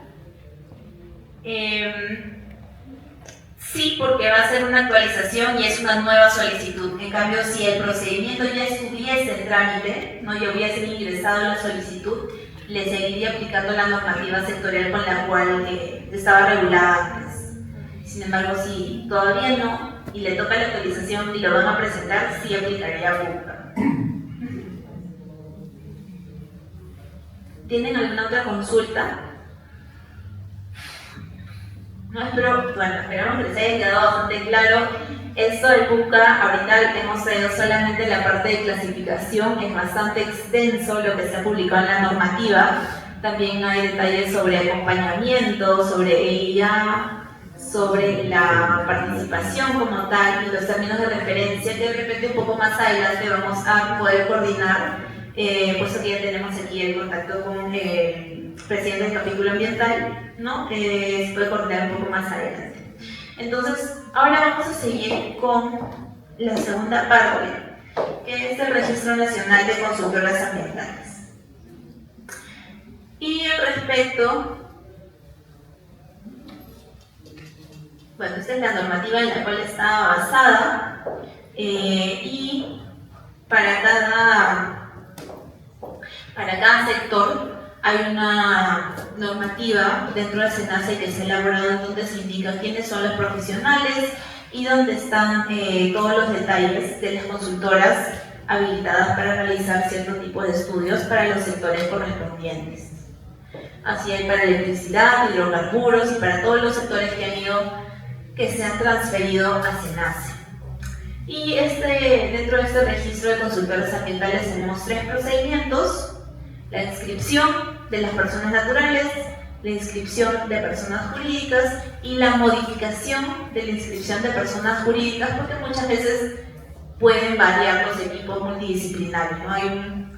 Sí, porque va a ser una actualización y es una nueva solicitud. En cambio, si el procedimiento ya estuviese en trámite, no ya hubiese ingresado la solicitud, le seguiría aplicando la normativa sectorial con la cual estaba regulada antes. Sin embargo, si todavía no, y le toca la actualización y lo van a presentar, sí aplicaría PUCA. ¿Tienen alguna otra consulta? No, esperamos que les haya quedado bastante claro. Esto del PUCA, ahorita hemos traído solamente la parte de clasificación, es bastante extenso lo que se ha publicado en la normativa. También hay detalles sobre acompañamiento, sobre EIA, sobre la participación como tal y los términos de referencia, que de repente un poco más adelante vamos a poder coordinar, puesto que ya tenemos aquí el contacto con el presidente del capítulo ambiental, ¿no? Se puede coordinar un poco más adelante. Entonces, ahora vamos a seguir con la segunda parte, que es el Registro Nacional de Consultoras Ambientales. Y al respecto, Bueno, esta es la normativa en la cual está basada y para cada sector hay una normativa dentro del SENACE que se ha elaborado donde se indica quiénes son los profesionales y dónde están todos los detalles de las consultoras habilitadas para realizar cierto tipo de estudios para los sectores correspondientes. Así hay para electricidad, hidrocarburos y para todos los sectores que se han transferido a SENACE. Y dentro de este registro de consultores ambientales tenemos 3 procedimientos: la inscripción de las personas naturales, la inscripción de personas jurídicas y la modificación de la inscripción de personas jurídicas, porque muchas veces pueden variar los equipos multidisciplinarios, ¿no?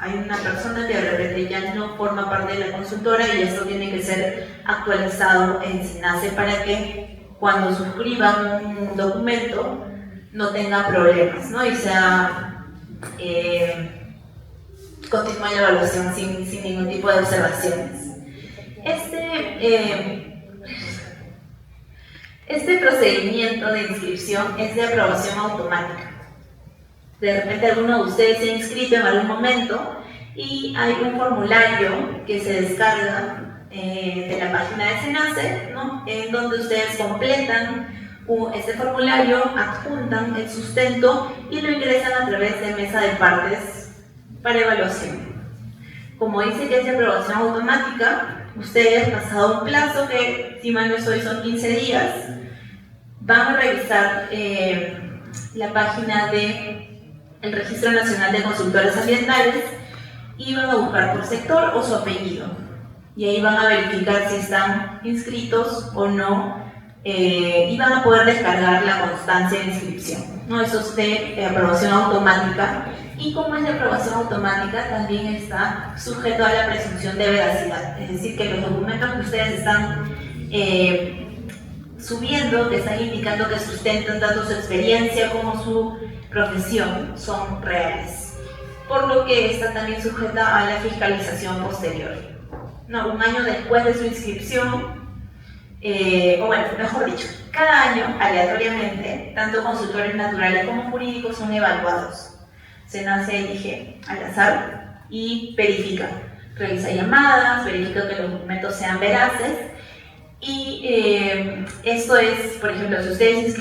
Hay una persona que de repente ya no forma parte de la consultora y esto tiene que ser actualizado en SENACE para que cuando suscriban un documento no tenga problemas, ¿no? Y sea continúa la evaluación sin ningún tipo de observaciones. Este procedimiento de inscripción es de aprobación automática. De repente alguno de ustedes se ha inscrito en algún momento y hay un formulario que se descarga de la página de SENACE, ¿no? En donde ustedes completan este formulario, adjuntan el sustento y lo ingresan a través de mesa de partes para evaluación. Como dice que es de aprobación automática, ustedes, pasado un plazo que, si mal no estoy, son 15 días, van a revisar la página del Registro Nacional de Consultores Ambientales y van a buscar por sector o su apellido. Y ahí van a verificar si están inscritos o no y van a poder descargar la constancia de inscripción, ¿no? Eso es de aprobación automática. Y como es de aprobación automática, también está sujeto a la presunción de veracidad, es decir, que los documentos que ustedes están subiendo, que están indicando que sustentan tanto su experiencia como su profesión, son reales, por lo que está también sujeta a la fiscalización posterior. No, un año después de su inscripción, o bueno, mejor dicho, cada año, aleatoriamente, tanto consultores naturales como jurídicos son evaluados. SENACE elige al azar y verifica, revisa llamadas, verifica que los documentos sean veraces y esto es, por ejemplo, si ustedes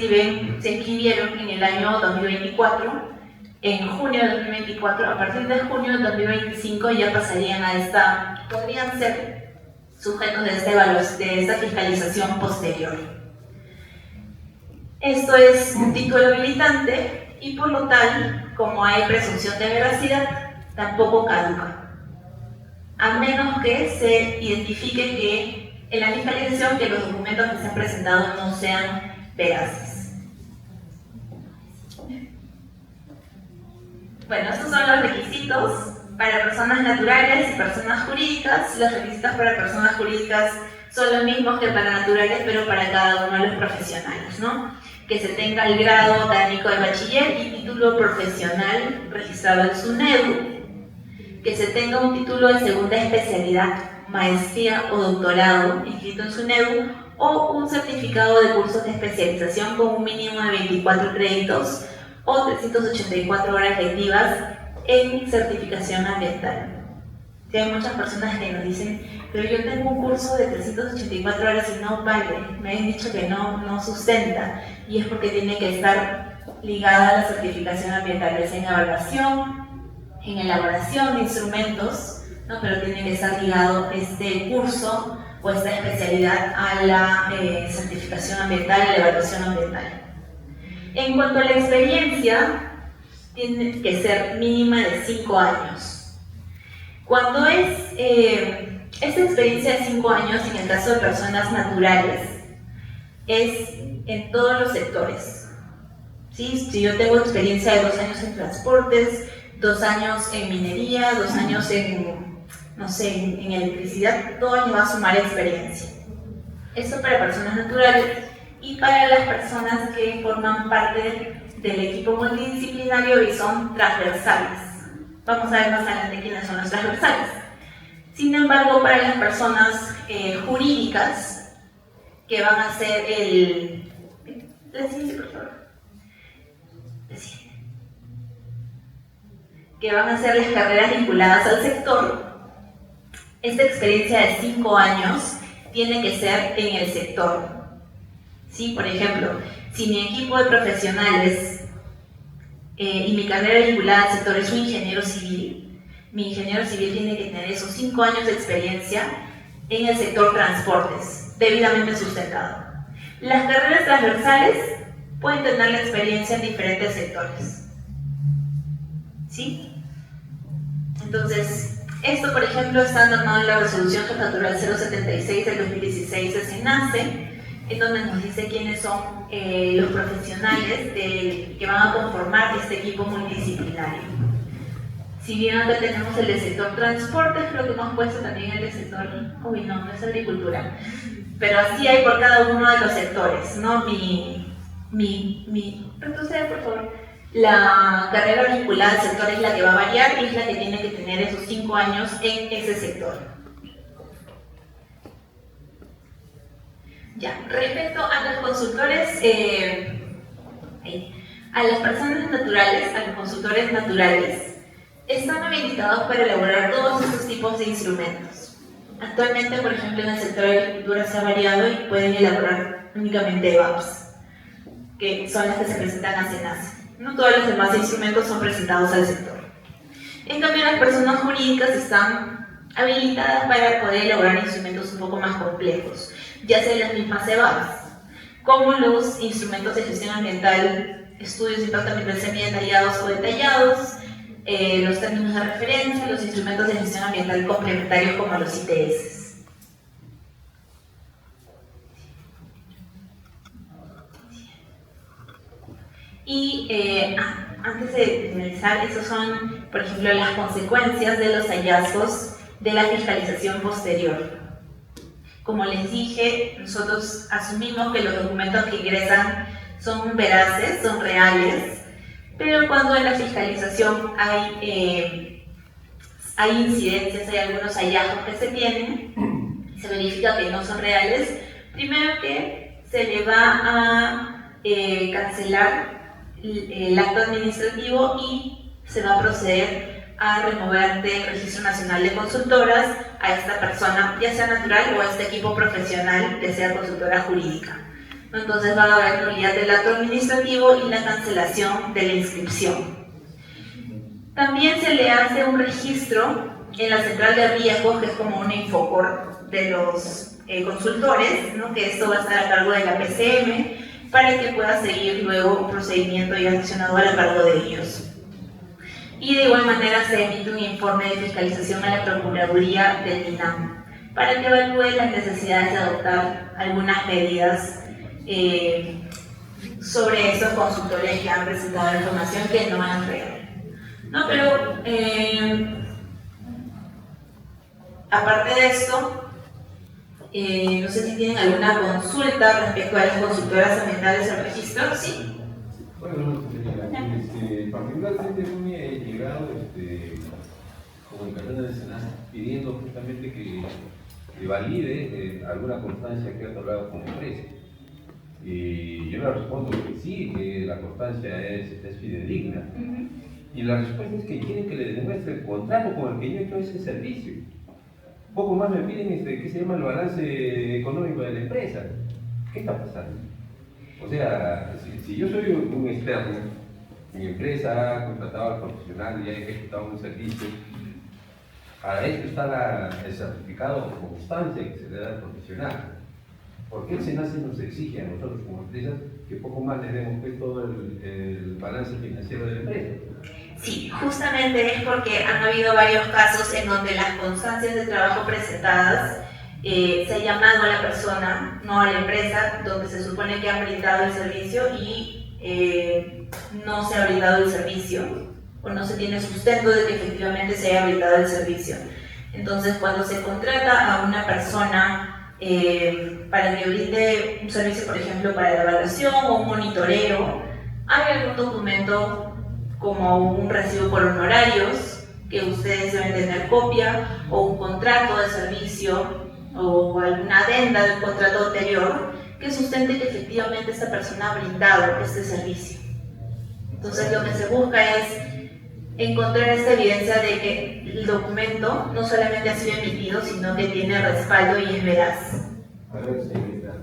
se inscribieron en el año 2024, en junio de 2024, a partir de junio de 2025 ya pasarían podrían ser sujetos de esta fiscalización posterior. Esto es un título habilitante y por lo tal, como hay presunción de veracidad, tampoco caduca, a menos que se identifique que en la fiscalización que los documentos que se han presentado no sean veraces. Bueno, estos son los requisitos para personas naturales y personas jurídicas. Los requisitos para personas jurídicas son los mismos que para naturales, pero para cada uno de los profesionales, ¿no? Que se tenga el grado académico de bachiller y título profesional registrado en SUNEDU, que se tenga un título de segunda especialidad, maestría o doctorado inscrito en SUNEDU o un certificado de cursos de especialización con un mínimo de 24 créditos o 384 horas lectivas en certificación ambiental. Sí, hay muchas personas que nos dicen, pero yo tengo un curso de 384 horas y no vale, me han dicho que no sustenta, y es porque tiene que estar ligada a la certificación ambiental, es en evaluación, en elaboración de instrumentos, ¿no? Pero tiene que estar ligado este curso o esta especialidad a la certificación ambiental y la evaluación ambiental. En cuanto a la experiencia, tiene que ser mínima de 5 años. Cuando esta experiencia de 5 años, en el caso de personas naturales, es en todos los sectores. ¿Sí? Si yo tengo experiencia de 2 años en transportes, 2 años en minería, 2 años en, no sé, en electricidad, todo me va a sumar experiencia. Esto para personas naturales y para las personas que forman parte del equipo multidisciplinario y son transversales. Vamos a ver más adelante quiénes son los transversales. Sin embargo, para las personas jurídicas, que van a ser La siguiente, por favor. La siguiente. Que van a ser las carreras vinculadas al sector. Esta experiencia de 5 años tiene que ser en el sector. ¿Sí? Por ejemplo, si mi equipo de profesionales y mi carrera vinculada al sector es un ingeniero civil, mi ingeniero civil tiene que tener esos 5 años de experiencia en el sector transportes, debidamente sustentado. Las carreras transversales pueden tener la experiencia en diferentes sectores. ¿Sí? Entonces, esto, por ejemplo, está normado en la Resolución Jefatura 076 del 2016 de SENACE, en donde nos dice quiénes son los profesionales que van a conformar este equipo multidisciplinario. Si bien acá tenemos el del sector transportes, creo que hemos puesto también el del sector, uy no es agricultura, pero así hay por cada uno de los sectores, ¿no? Retrocede, por favor. La carrera vinculada al sector es la que va a variar y es la que tiene que tener esos 5 años en ese sector. Ya, respecto a los consultores, a las personas naturales, a los consultores naturales, están habilitados para elaborar todos estos tipos de instrumentos. Actualmente, por ejemplo, en el sector de agricultura se ha variado y pueden elaborar únicamente EVAPs, que son las que se presentan a SENACE. No todos los demás instrumentos son presentados al sector. En cambio, las personas jurídicas están habilitadas para poder elaborar instrumentos un poco más complejos, ya sea las mismas EVAPs, como los instrumentos de gestión ambiental, estudios de impacto ambiental semi-detallados o detallados, los términos de referencia, los instrumentos de gestión ambiental complementarios como los ITS. Y antes de finalizar, esas son, por ejemplo, las consecuencias de los hallazgos de la fiscalización posterior. Como les dije, nosotros asumimos que los documentos que ingresan son veraces, son reales, pero cuando en la fiscalización hay incidencias, hay algunos hallazgos que se tienen, se verifica que no son reales, primero que se le va a cancelar el acto administrativo y se va a proceder a remover del Registro Nacional de Consultoras a esta persona, ya sea natural o a este equipo profesional que sea consultora jurídica. Entonces va a haber nulidad del acto administrativo y la cancelación de la inscripción. También se le hace un registro en la central de riesgos, que es como una infocor de los consultores, ¿no? Que esto va a estar a cargo de la PCM para que pueda seguir luego un procedimiento ya sancionador a cargo de ellos. Y de igual manera se emite un informe de fiscalización a la Procuraduría del INAM para que evalúe las necesidades de adoptar algunas medidas sobre esos consultores que han presentado la información que no es real. No, pero aparte de esto, no sé si tienen alguna consulta respecto a las consultoras ambientales al registro. Sí. Bueno, particularmente me ha llegado comunicación del SENACE pidiendo justamente que valide alguna constancia que ha otorgado como empresa. Y yo le respondo que sí, que la constancia es fidedigna. Y la respuesta es que quieren que le demuestre el contrato con el que yo he hecho ese servicio. Poco más me piden que se llama el balance económico de la empresa. ¿Qué está pasando? O sea, si yo soy un externo, mi empresa ha contratado al profesional y ha ejecutado un servicio, para esto está el certificado o constancia que se le da al profesional. ¿Por qué el SENACE nos exige a nosotros como empresa que poco más le demos todo el balance financiero de la empresa? Sí, justamente es porque han habido varios casos en donde las constancias de trabajo presentadas se ha llamado a la persona, no a la empresa, donde se supone que han brindado el servicio y no se ha brindado el servicio o no se tiene sustento de que efectivamente se haya brindado el servicio. Entonces, cuando se contrata a una persona para que brinde un servicio, por ejemplo, para la evaluación o un monitoreo, hay algún documento como un recibo por honorarios que ustedes deben tener copia, o un contrato de servicio o alguna adenda del contrato anterior que sustente que efectivamente esta persona ha brindado este servicio. Entonces lo que se busca es encontrar esta evidencia de que el documento no solamente ha sido emitido, sino que tiene respaldo y es veraz. A ver, señorita,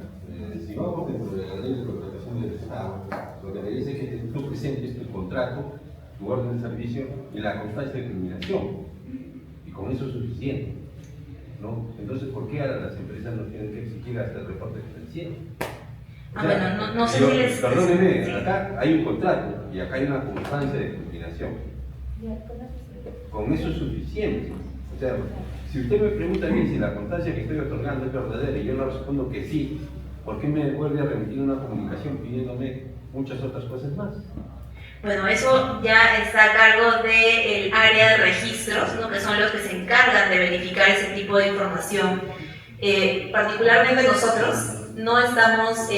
si vamos dentro de la ley de contratación del Estado, lo que le dice es que tú presentes tu contrato, tu orden de servicio y la constancia de terminación. Y con eso es suficiente, ¿no? Entonces, ¿por qué ahora las empresas no tienen que exigir hasta el reporte financiero? Bueno, no sé yo, si les... perdóneme, sí. acá hay un contrato y acá hay una constancia de terminación. Con eso es suficiente. O sea, si usted me pregunta a mí si la constancia que estoy otorgando es verdadera y yo le respondo que sí, ¿por qué me vuelve a remitir una comunicación pidiéndome muchas otras cosas más? Bueno, eso ya está a cargo del área de registros, ¿no? Que son los que se encargan de verificar ese tipo de información. Particularmente nosotros no estamos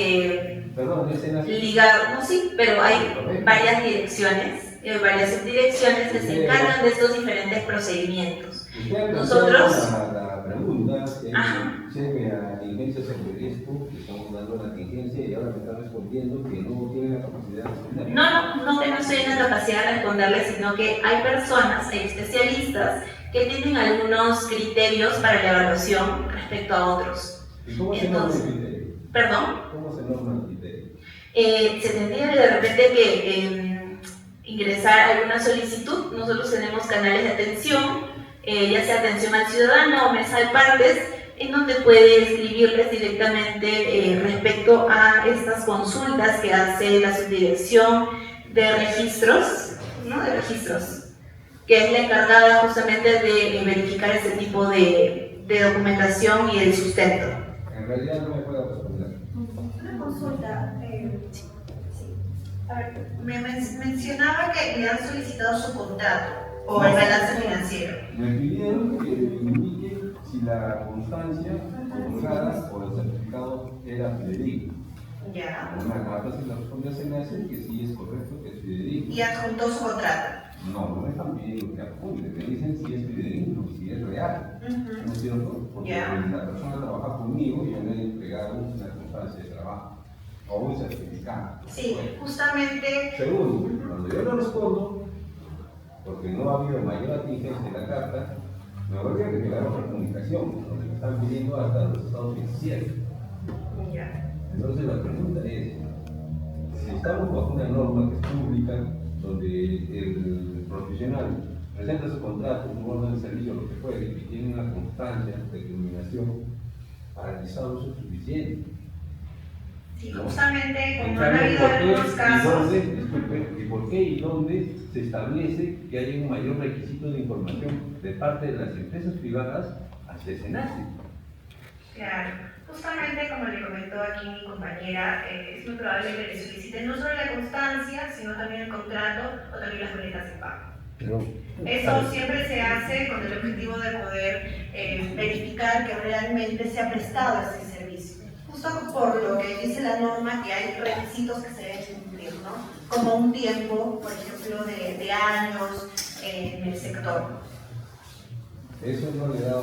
Perdón, ese nace. ligados, no, sí, pero hay varias direcciones, varias subdirecciones que se encargan de estos diferentes procedimientos. Nosotros... La pregunta, Ajá. sé que la diligencia sobre esto, que estamos dando la diligencia y ahora me están respondiendo que no tienen la capacidad de responder. No que no estoy en la capacidad de responderle, sino que hay personas, hay especialistas que tienen algunos criterios para la evaluación respecto a otros. ¿Y cómo se norma el criterio? ¿Perdón? ¿Cómo se norma el criterio? Se tendría de repente que ingresar alguna solicitud. Nosotros tenemos canales de atención, ya sea atención al ciudadano o mesa de partes, en donde puede escribirles directamente respecto a estas consultas que hace la subdirección de registros, ¿no? De registros, que es la encargada justamente de verificar este tipo de documentación y el sustento. En realidad no me puedo responder. Una consulta. Sí. A ver, me mencionaba que le han solicitado su contrato o el balance financiero. Me pidieron que indique si la constancia otorgada por el certificado era fidedigna. Ya. Una carta se la responde a SENACE que sí es correcto, que es fidedigno. Y adjuntó su contrato. No me están pidiendo que adjunte, me dicen si es fidedigno, si es real. ¿No es cierto? Porque la persona trabaja conmigo y yo le he entregado una constancia de trabajo o un certificado. Sí, justamente. Segundo, cuando yo le respondo, porque no ha habido mayor atingencia en la carta, me vuelve a revelar otra comunicación, donde me están pidiendo hasta los estados financieros. Ya. Entonces la pregunta es, si estamos bajo una norma que es pública, donde el profesional presenta su contrato, su orden de servicio, lo que fuere, y tiene una constancia de terminación, paralizado eso es suficiente. Sí, justamente como En han cambio, habido ¿por qué algunos y casos. dónde, disculpe, y por qué y dónde se establece que hay un mayor requisito de información de parte de las empresas privadas hacia SENACE? Claro, justamente como le comentó aquí mi compañera, es muy probable que le soliciten no solo la constancia, sino también el contrato o también las boletas de pago. Eso siempre se hace con el objetivo de poder verificar que realmente se ha prestado ese servicio. Justo por lo que dice la norma, que hay requisitos que se deben cumplir, ¿no? Como un tiempo, por ejemplo, de años en el sector. Eso no le da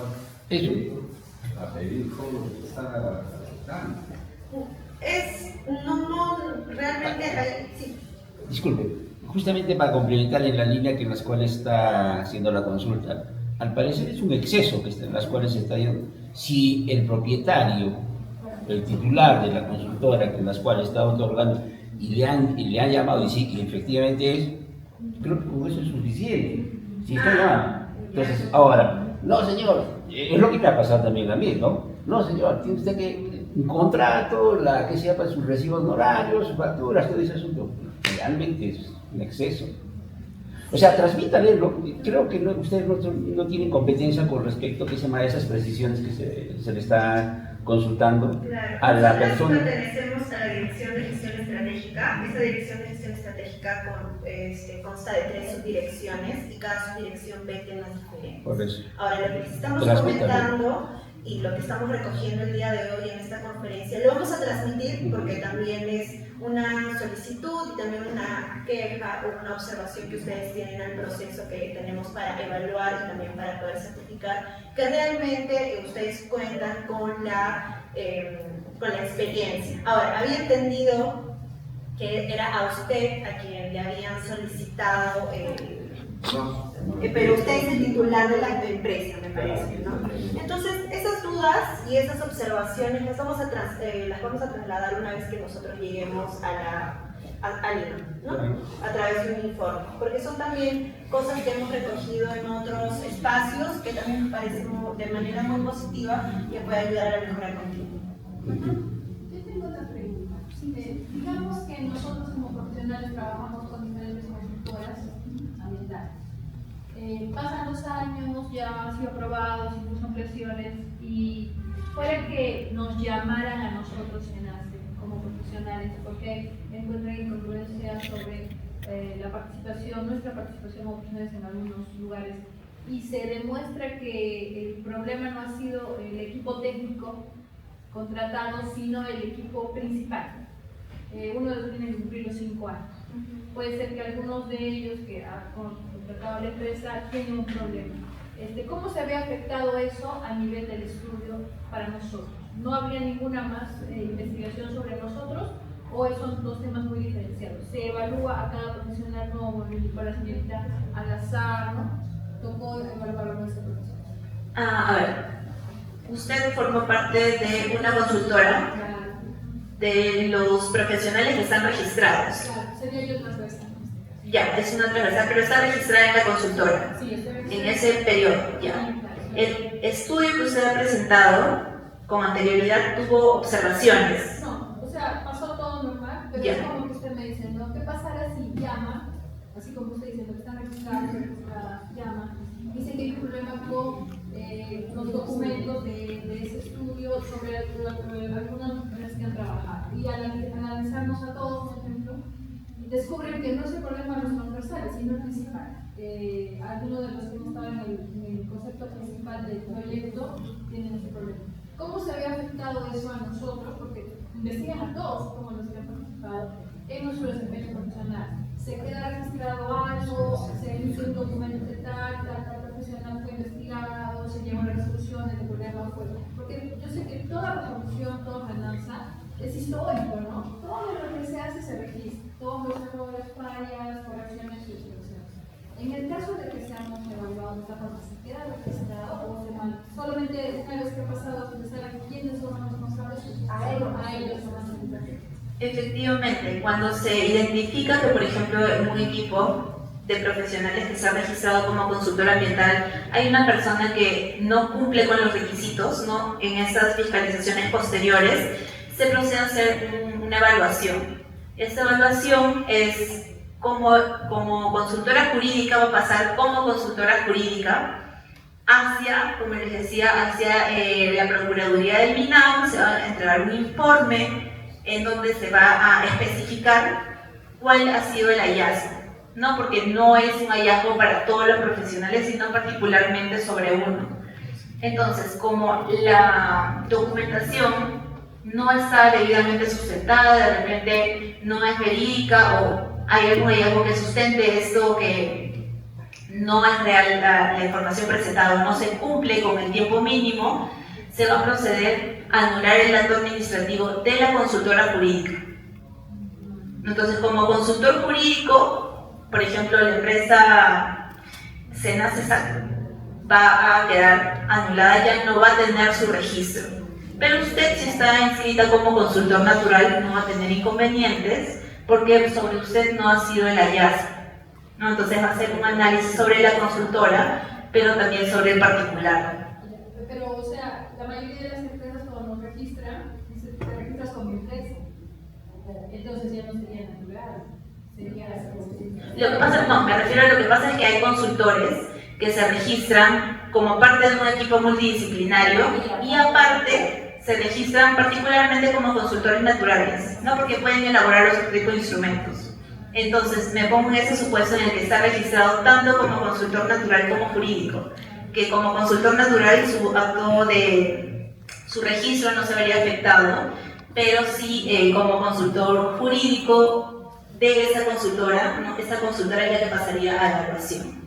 a pedir todo lo que está dando. Realmente sí. Disculpe, justamente para complementar en la línea que en las cuales está haciendo la consulta, al parecer es un exceso que está en las cuales se está yendo. Si el propietario, el titular de la consultora que en las cuales está otorgando y le han llamado y sí, y efectivamente es, creo que con eso es suficiente. Si está llamando. Entonces, ahora, no señor, es lo que me ha pasado también a mí, ¿no? No señor, tiene usted que un contrato, que sea para sus recibos honorarios, sus facturas, todo ese asunto. Realmente es un exceso. O sea, transmítale, creo que ustedes no tienen competencia con respecto a esas precisiones que se le está consultando a la persona. Nosotros pertenecemos a la Dirección de Gestión Estratégica. Esta Dirección de Gestión Estratégica consta de 3 subdirecciones y cada subdirección ve temas diferentes. Por eso. Ahora, lo que les estamos comentando y lo que estamos recogiendo el día de hoy en esta conferencia, lo vamos a transmitir porque también es una solicitud y también una queja o una observación que ustedes tienen al proceso que tenemos para evaluar y también para poder certificar que realmente ustedes cuentan con la con la experiencia. Ahora, había entendido que era a usted a quien le habían solicitado, pero usted es el titular de la empresa, me parece, ¿no? Entonces, esas dudas y esas observaciones las vamos a trasladar una vez que nosotros lleguemos a Lima, ¿no? A través de un informe, porque son también cosas que hemos recogido en otros espacios que también me parecen de manera muy positiva que puede ayudar a la mejora continua. Yo tengo otra pregunta. Digamos que nosotros como profesionales trabajamos con diferentes consultoras ambientales. Pasan los años, ya han sido aprobados, incluso ampliaciones, y fuera que nos llamaran a nosotros en ACE como profesionales, porque encuentran incongruencia sobre nuestra participación como profesionales en algunos lugares, y se demuestra que el problema no ha sido el equipo técnico contratado, sino el equipo principal. Uno de ellos tiene que cumplir los 5 años. Puede ser que algunos de ellos que han contratado a la empresa tienen un problema. ¿Cómo se había afectado eso a nivel del estudio para nosotros? ¿No habría ninguna más investigación sobre nosotros o son dos temas muy diferenciados? ¿Se evalúa a cada profesional como para la señorita al azar, ¿no? ¿Tocó evaluar a nuestra profesional? A ver, usted formó parte de una consultora de los profesionales que están registrados. Claro, sería yo transversal. Ya, es una transversal, pero está registrada en la consultora. Sí, en ese periodo, ya. El estudio que usted ha presentado con anterioridad tuvo observaciones. No, o sea, pasó todo normal, pero Ya. es como que usted me dice, ¿no? ¿Qué pasará si llama? Así como usted dice, que están registradas, llama. Dice que hay un problema con los documentos de ese estudio sobre algunas mujeres que han trabajado. Y al analizarnos a todos, por ejemplo, descubren que no es el problema de los transversales, sino el principal. Algunos de los que hemos estado en el concepto principal del proyecto tienen ese problema. ¿Cómo se había afectado eso a nosotros? Porque investigan a todos como los que han participado en nuestro desempeño profesional. Se queda registrado algo, se emite un documento de tal profesional fue investigado, se lleva una resolución, el problema fue. Porque yo sé que toda resolución, toda ordenanza es histórico, ¿no? Todo lo que se hace se registra, todos los errores, fallas, correcciones y soluciones. En el caso de que seamos evaluados de esta forma, ¿se queda registrado o se mal? Solamente una vez que ha pasado, se sabe quiénes son los responsables, a ellos son las implicaciones. Efectivamente, cuando se identifica que, por ejemplo, en un equipo de profesionales que se ha registrado como consultor ambiental, hay una persona que no cumple con los requisitos, ¿no? En estas fiscalizaciones posteriores, se procede a hacer una evaluación. Esta evaluación es como consultora jurídica, va a pasar como consultora jurídica hacia, como les decía, hacia la Procuraduría del MINAM. Se va a entregar un informe en donde se va a especificar cuál ha sido el hallazgo, ¿no? Porque no es un hallazgo para todos los profesionales, sino particularmente sobre uno. Entonces, como la documentación no está debidamente sustentada, de repente no es verídica o hay algún hallazgo que sustente esto, que no es real la información presentada o no se cumple con el tiempo mínimo, se va a proceder a anular el acto administrativo de la consultora jurídica. Entonces, como consultor jurídico, por ejemplo, la empresa Senacesac va a quedar anulada, ya no va a tener su registro. Pero usted, si está inscrita como consultor natural, no va a tener inconvenientes porque sobre usted no ha sido el hallazgo, ¿no? Entonces va a hacer un análisis sobre la consultora, pero también sobre el particular. Pero, o sea, la mayoría de las empresas cuando nos registran, te registras como empresa. Entonces ya no sería natural. Lo que pasa, no, me refiero a lo que pasa es que hay consultores que se registran como parte de un equipo multidisciplinario y aparte se registran particularmente como consultores naturales, ¿no? Porque pueden elaborar otro tipo de instrumentos. Entonces me pongo en ese supuesto en el que está registrado tanto como consultor natural como jurídico, que como consultor natural su acto de su registro no se vería afectado, pero sí como consultor jurídico de esa consultora, ¿no? Esa consultora es la que pasaría a la evaluación.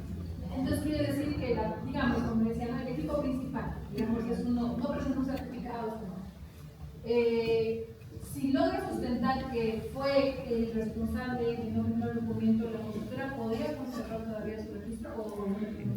Entonces quiere decir que, digamos, como decía, el equipo principal, digamos, es uno, no presenta un certificado, si logra sustentar que fue el responsable de no firmar el documento, la consultora podría conservar todavía su registro o...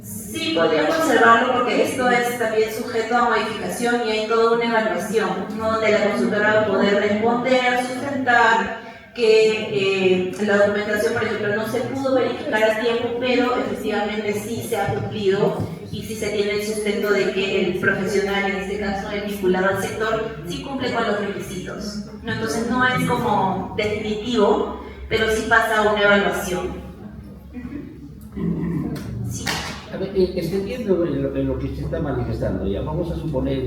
Sí, podría conservarlo porque esto es también sujeto a modificación y hay toda una evaluación, ¿no? Donde la consultora va a poder responder, sustentar que la documentación, por ejemplo, no se pudo verificar a tiempo, pero efectivamente sí se ha cumplido y sí se tiene el sustento de que el profesional, en este caso el vinculado al sector, sí cumple con los requisitos, ¿no? Entonces no es como definitivo, pero sí pasa una evaluación. Sí. A ver, extendiendo en lo que se está manifestando, ya vamos a suponer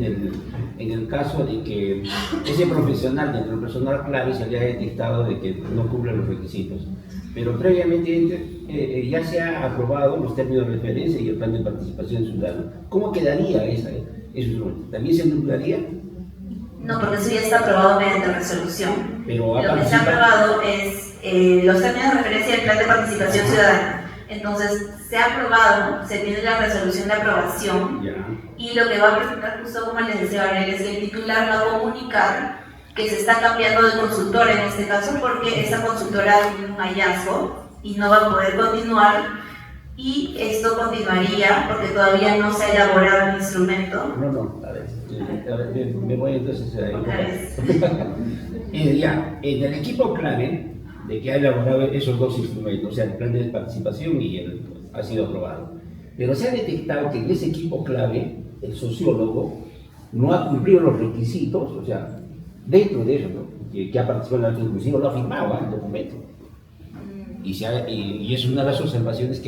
en el caso de que ese profesional, dentro del personal clave, se haya detectado de que no cumple los requisitos, pero previamente ya se ha aprobado los términos de referencia y el plan de participación ciudadana. ¿Cómo quedaría eso? ¿También se anularía? No, porque eso ya está aprobado mediante resolución. Pero lo que se ha aprobado es los términos de referencia del plan de participación ciudadana. Entonces, se ha aprobado, se tiene la resolución de aprobación, ya. Y lo que va a presentar, justo como les decía Gabriel, es que el titular va a comunicar que se está cambiando de consultora en este caso porque esa consultora tiene un hallazgo y no va a poder continuar, y esto continuaría porque todavía no se ha elaborado un instrumento. No, a ver, me voy entonces ya, en el equipo clave de que ha elaborado esos dos instrumentos, o sea, el plan de participación y ha sido aprobado. Pero se ha detectado que en ese equipo clave, el sociólogo no ha cumplido los requisitos, o sea, dentro de eso, ¿no? que ha participado en el acto inclusivo, lo ha firmado el documento. Y es una de las observaciones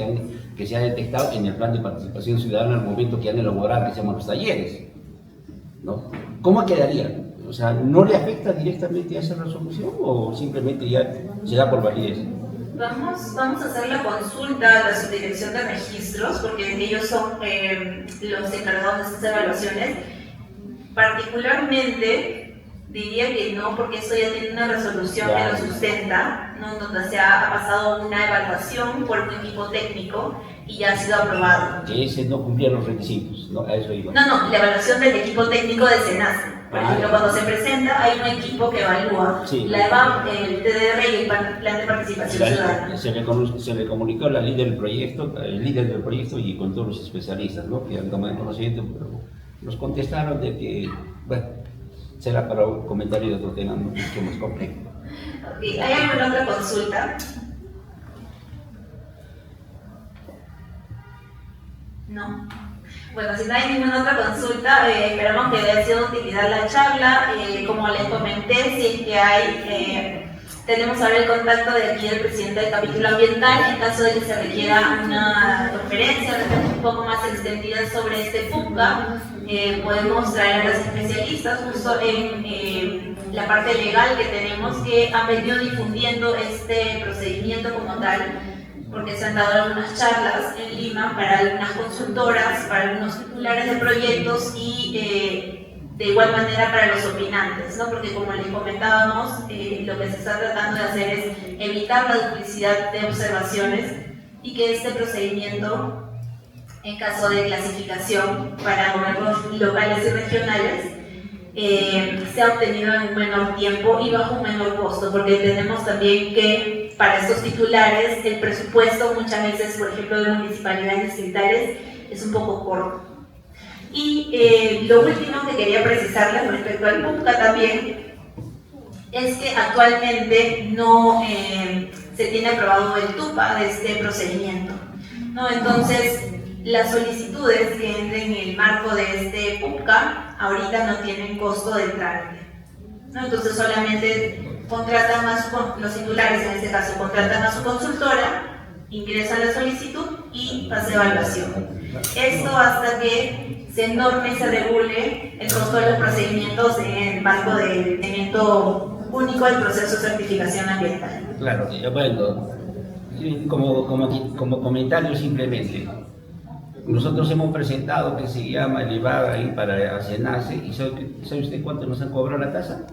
que se ha detectado en el plan de participación ciudadana al momento que han elaborado, que se llaman los talleres, ¿no? ¿Cómo quedaría? O sea, ¿no le afecta directamente a esa resolución o simplemente ya se da por validez? Vamos a hacer la consulta a la subdirección de registros porque ellos son los encargados de estas evaluaciones. Particularmente diría que no, porque esto ya tiene una resolución que lo sustenta, ¿no? Donde se ha pasado una evaluación por un equipo técnico y ya ha sido aprobado. Que ese no cumplía los requisitos, ¿no? A eso iba. No, la evaluación del equipo técnico de SENACE. Por ejemplo, cuando se presenta hay un equipo que evalúa la EVAP, el TDR y el plan de participación ciudadana. Se le comunicó a la líder del proyecto, el líder del proyecto y con todos los especialistas, ¿no? Que han tomado conocimiento, pero nos contestaron de que, bueno, será para un comentario de otro tema mucho más complejo. Okay. ¿Hay alguna otra consulta? No. Bueno, si no hay ninguna otra consulta, esperamos que haya sido de utilidad la charla. Como les comenté, si es que hay, tenemos ahora el contacto de aquí del presidente del capítulo ambiental, en caso de que se requiera una conferencia un poco más extendida sobre este PUCA, podemos traer a los especialistas justo en la parte legal que tenemos, que han venido difundiendo este procedimiento como tal, porque se han dado algunas charlas en Lima para algunas consultoras, para algunos titulares de proyectos y de igual manera para los opinantes, ¿no? Porque como les comentábamos, lo que se está tratando de hacer es evitar la duplicidad de observaciones y que este procedimiento, en caso de clasificación para gobiernos locales y regionales, sea obtenido en un menor tiempo y bajo un menor costo, porque entendemos también que para estos titulares el presupuesto muchas veces, por ejemplo, de municipalidades distritales es un poco corto. Y lo último que quería precisarles respecto al PUCA también es que actualmente no se tiene aprobado el TUPA de este procedimiento, ¿no? Entonces, las solicitudes que entren en el marco de este PUCA ahorita no tienen costo de trámite, ¿no? Entonces solamente contratan los titulares, en este caso contratan a su consultora, ingresan la solicitud y pasa evaluación. Esto hasta que se norme y se regule el costo de los procedimientos en el marco del procedimiento único del proceso de certificación ambiental. Claro, bueno, como comentario simplemente. Nosotros hemos presentado que se llama elevada ahí para SENACE, y ¿sabe usted cuánto nos han cobrado la tasa?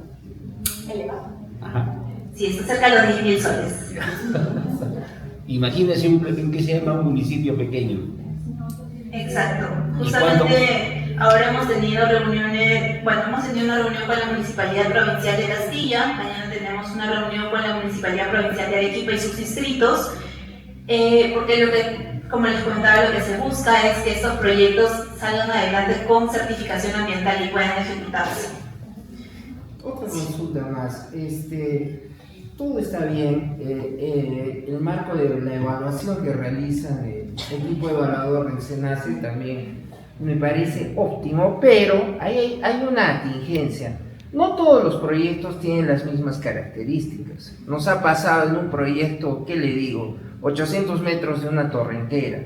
Elevado. Ajá. Sí, está cerca de los 10.000 soles. Imagínese que se llama un municipio pequeño. Exacto. Justamente ahora hemos tenido reuniones, bueno, hemos tenido una reunión con la Municipalidad Provincial de Castilla, mañana tenemos una reunión con la Municipalidad Provincial de Arequipa y sus distritos, porque lo que, como les comentaba, lo que se busca es que estos proyectos salgan adelante con certificación ambiental y puedan ejecutarse. Otra consulta más, todo está bien, el marco de la evaluación que realiza el equipo evaluador del SENACE también me parece óptimo, pero hay una contingencia. No todos los proyectos tienen las mismas características. Nos ha pasado en un proyecto, ¿qué le digo? 800 metros de una torrentera.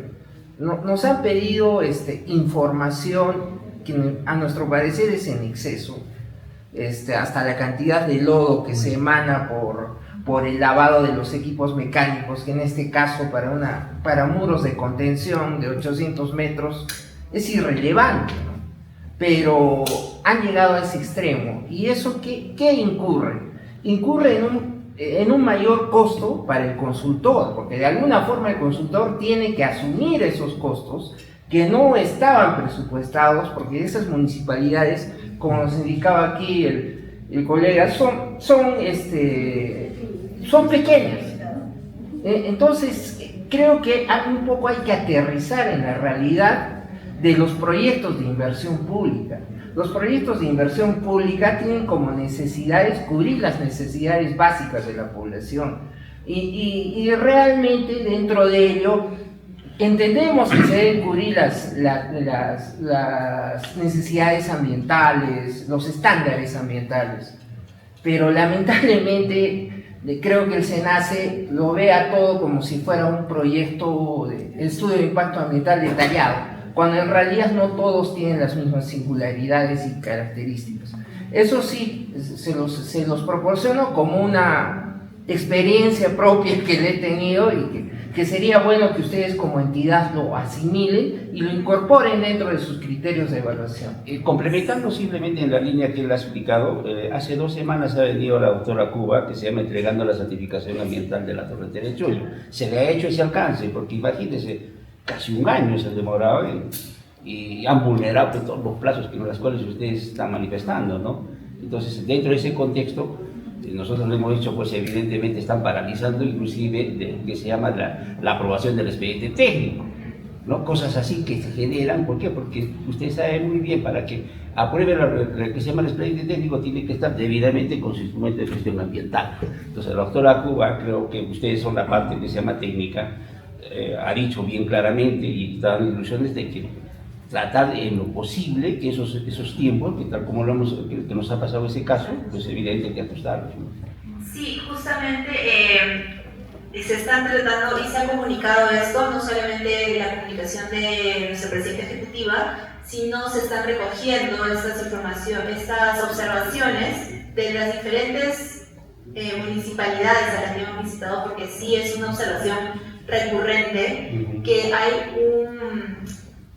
Nos han pedido información que a nuestro parecer es en exceso. Hasta la cantidad de lodo que se emana por el lavado de los equipos mecánicos, que en este caso para muros de contención de 800 metros es irrelevante, ¿no? Pero han llegado a ese extremo. ¿Y eso qué incurre? Incurre en un mayor costo para el consultor, porque de alguna forma el consultor tiene que asumir esos costos que no estaban presupuestados, porque esas municipalidades, como nos indicaba aquí el colega, son pequeñas. Entonces, creo que un poco hay que aterrizar en la realidad de los proyectos de inversión pública. Los proyectos de inversión pública tienen como necesidades cubrir las necesidades básicas de la población. Y realmente dentro de ello entendemos que se deben cubrir las necesidades ambientales, los estándares ambientales, pero lamentablemente creo que el SENACE lo vea todo como si fuera un proyecto de estudio de impacto ambiental detallado, cuando en realidad no todos tienen las mismas singularidades y características. Eso sí, se los proporciono como una experiencia propia que le he tenido y que sería bueno que ustedes como entidad lo asimilen y lo incorporen dentro de sus criterios de evaluación. Complementando simplemente en la línea que él ha explicado, hace 2 semanas ha venido la doctora Cuba, que se llama entregando la certificación ambiental de la torrentera de Chullo. Se le ha hecho ese alcance, porque imagínense, casi 1 año se ha demorado y han vulnerado pues, todos los plazos en los cuales ustedes están manifestando, ¿no? Entonces, dentro de ese contexto, nosotros le hemos dicho, pues evidentemente están paralizando inclusive que se llama la aprobación del expediente técnico, ¿no? Cosas así que se generan, ¿por qué? Porque usted sabe muy bien, para que apruebe lo que se llama el expediente técnico tiene que estar debidamente con su instrumento de gestión ambiental. Entonces, la doctora Cuba, creo que ustedes son la parte que se llama técnica, ha dicho bien claramente y está dando ilusiones de que tratar en lo posible que esos tiempos, que tal como que nos ha pasado ese caso, pues evidente que ajustarlos, ¿no? Sí, justamente se están tratando y se ha comunicado esto, no solamente la comunicación de nuestra presidenta ejecutiva, sino se están recogiendo estas observaciones de las diferentes municipalidades a las que hemos visitado, porque sí es una observación recurrente, que hay un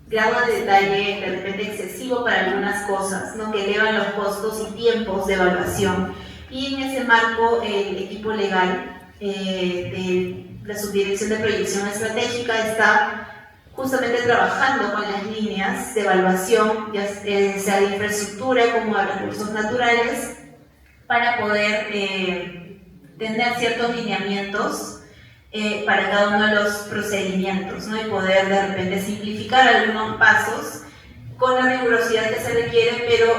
grado de detalle de repente excesivo para algunas cosas, ¿no? Que elevan los costos y tiempos de evaluación. Y en ese marco, el equipo legal de la Subdirección de Proyección Estratégica está justamente trabajando con las líneas de evaluación, ya sea de infraestructura como de recursos naturales, para poder tener ciertos lineamientos para cada uno de los procedimientos, ¿no? Y poder de repente simplificar algunos pasos con la rigurosidad que se requiere, pero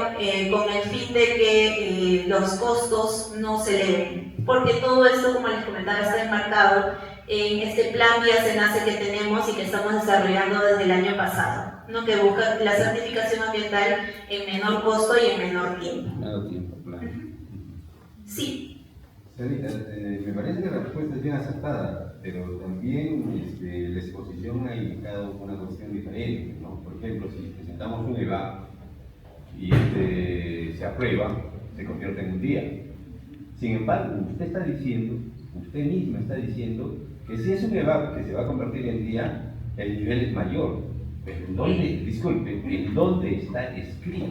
con el fin de que los costos no se eleven, porque todo esto, como les comentaba, está enmarcado en este plan vía SENACE que tenemos y que estamos desarrollando desde el año pasado, ¿no? Que busca la certificación ambiental en menor costo y en menor tiempo. Menor tiempo, claro. Sí. Me parece que la respuesta es bien acertada, pero también la exposición ha indicado una cuestión diferente, ¿no? Por ejemplo, si presentamos un EVA y se aprueba, se convierte en un día. Sin embargo, usted misma está diciendo que si es un EVA que se va a convertir en día, el nivel es mayor. Pero ¿en dónde está escrito?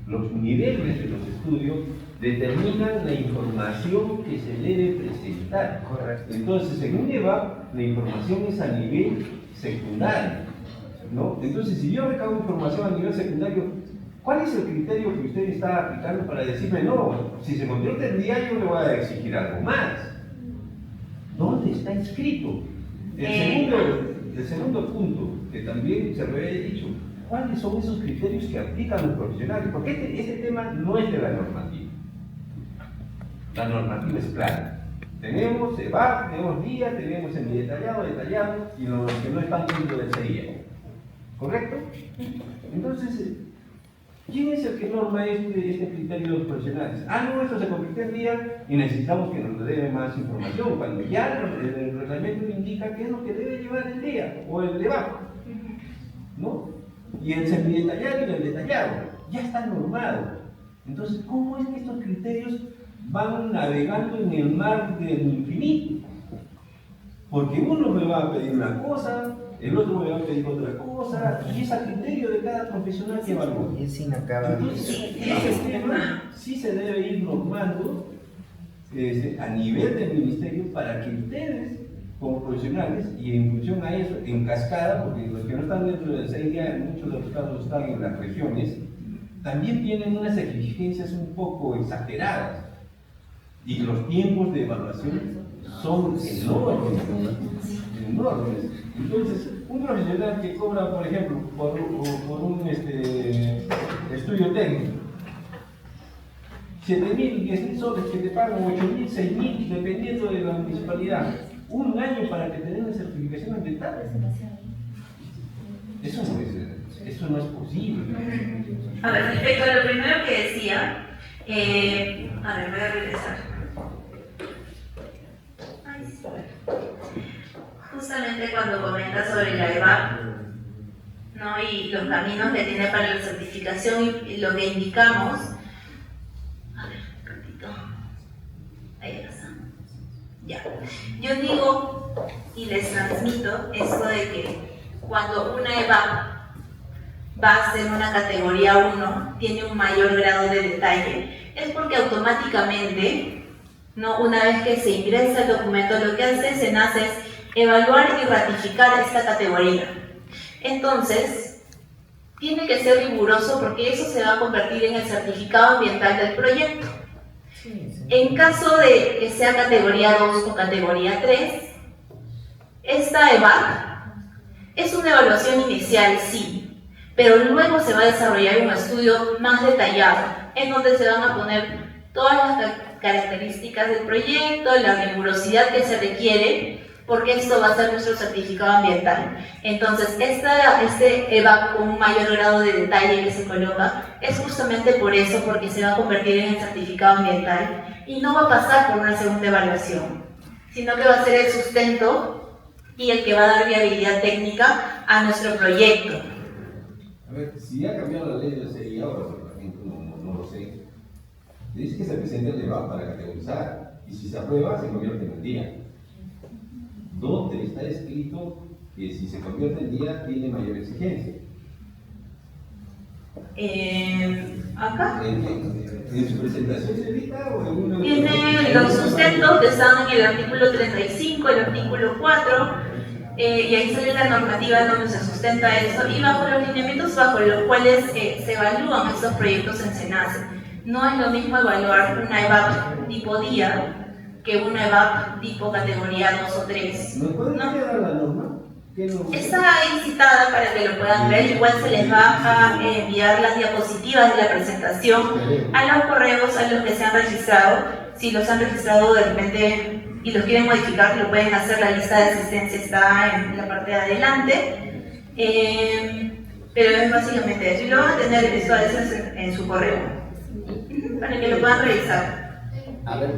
Los niveles de los estudios determinan la información que se debe presentar. Correcto. Entonces, en un EVA, la información es a nivel secundario. ¿no? Entonces, si yo recabo información a nivel secundario, ¿cuál es el criterio que usted está aplicando para decirme, no, si se convierte en diario le voy a exigir algo más? ¿Dónde está escrito? El segundo punto, que también se lo he dicho, ¿cuáles son esos criterios que aplican los profesionales? Porque este tema no es de la normativa. La normativa es clara. Tenemos EVAP, tenemos día, tenemos detallado, y los que no están dentro del CIA. ¿Correcto? Entonces, ¿quién es el que norma este criterio de los profesionales? Ah, no, esto se convirtió en día y necesitamos que nos dé más información, cuando ya el reglamento indica qué es lo que debe llevar el día o el EVAP, ¿no? Y el semidetallado y el detallado ya está normado. Entonces, ¿cómo es que estos criterios van navegando en el mar del infinito? Porque uno me va a pedir una cosa, el otro me va a pedir otra cosa, y es a criterio de cada profesional que evalúa. Es inacabable. Entonces, ese tema sí se debe ir normando a nivel del ministerio para que ustedes, como profesionales, y en función a eso, en cascada, porque los que no están dentro del CIA, en muchos de los casos están en las regiones, también tienen unas exigencias un poco exageradas. Y los tiempos de evaluación son enormes. Entonces, un profesional que cobra, por ejemplo, por un estudio técnico, 7.000, 10.000 soles que te pagan 8.000, 6.000, dependiendo de la municipalidad, un año para que te den la certificación ambiental. Eso no es posible. A ver, respecto a lo primero que decía, a ver, voy a regresar. Justamente cuando comenta sobre la EVAP, ¿no? Y los caminos que tiene para la certificación y lo que indicamos. A ver, un ratito. Ahí está. Ya. Yo digo y les transmito esto de que cuando una EVAP va a ser una categoría 1, tiene un mayor grado de detalle, es porque automáticamente, ¿no? Una vez que se ingresa el documento, lo que hace SENASA es evaluar y ratificar esta categoría. Entonces, tiene que ser riguroso porque eso se va a convertir en el certificado ambiental del proyecto. En caso de que sea categoría 2 o categoría 3, esta EVAP es una evaluación inicial, sí, pero luego se va a desarrollar un estudio más detallado, en donde se van a poner todas las características del proyecto, la rigurosidad que se requiere, porque esto va a ser nuestro certificado ambiental. Entonces, este EVAP con un mayor grado de detalle que se coloca es justamente por eso, porque se va a convertir en el certificado ambiental y no va a pasar por una segunda evaluación, sino que va a ser el sustento y el que va a dar viabilidad técnica a nuestro proyecto. A ver, si ha cambiado la ley del CIA ahora, por ejemplo, no lo sé, dice que se presenta el EVAP para categorizar y si se aprueba se convierte en el día. ¿Dónde está escrito que si se convierte en día tiene mayor exigencia? Acá ¿En su presentación se indica o en una? tiene los sustentos que están en el artículo 35, el artículo 4, y ahí sale la normativa donde se sustenta eso, y bajo los lineamientos bajo los cuales se evalúan estos proyectos en SENASA. No es lo mismo evaluar una EVAP tipo día que una EVAP tipo categoría 2 o 3. ¿Me pueden dar la norma? ¿Qué norma? Está ahí citada para que lo puedan ver. Igual se les va a enviar las diapositivas de la presentación a los correos a los que se han registrado. Si los han registrado de repente y los quieren modificar, lo pueden hacer. La lista de asistencia está en la parte de adelante. Pero es básicamente eso. Y lo van a tener esto a veces en su correo para que lo puedan revisar. A ver.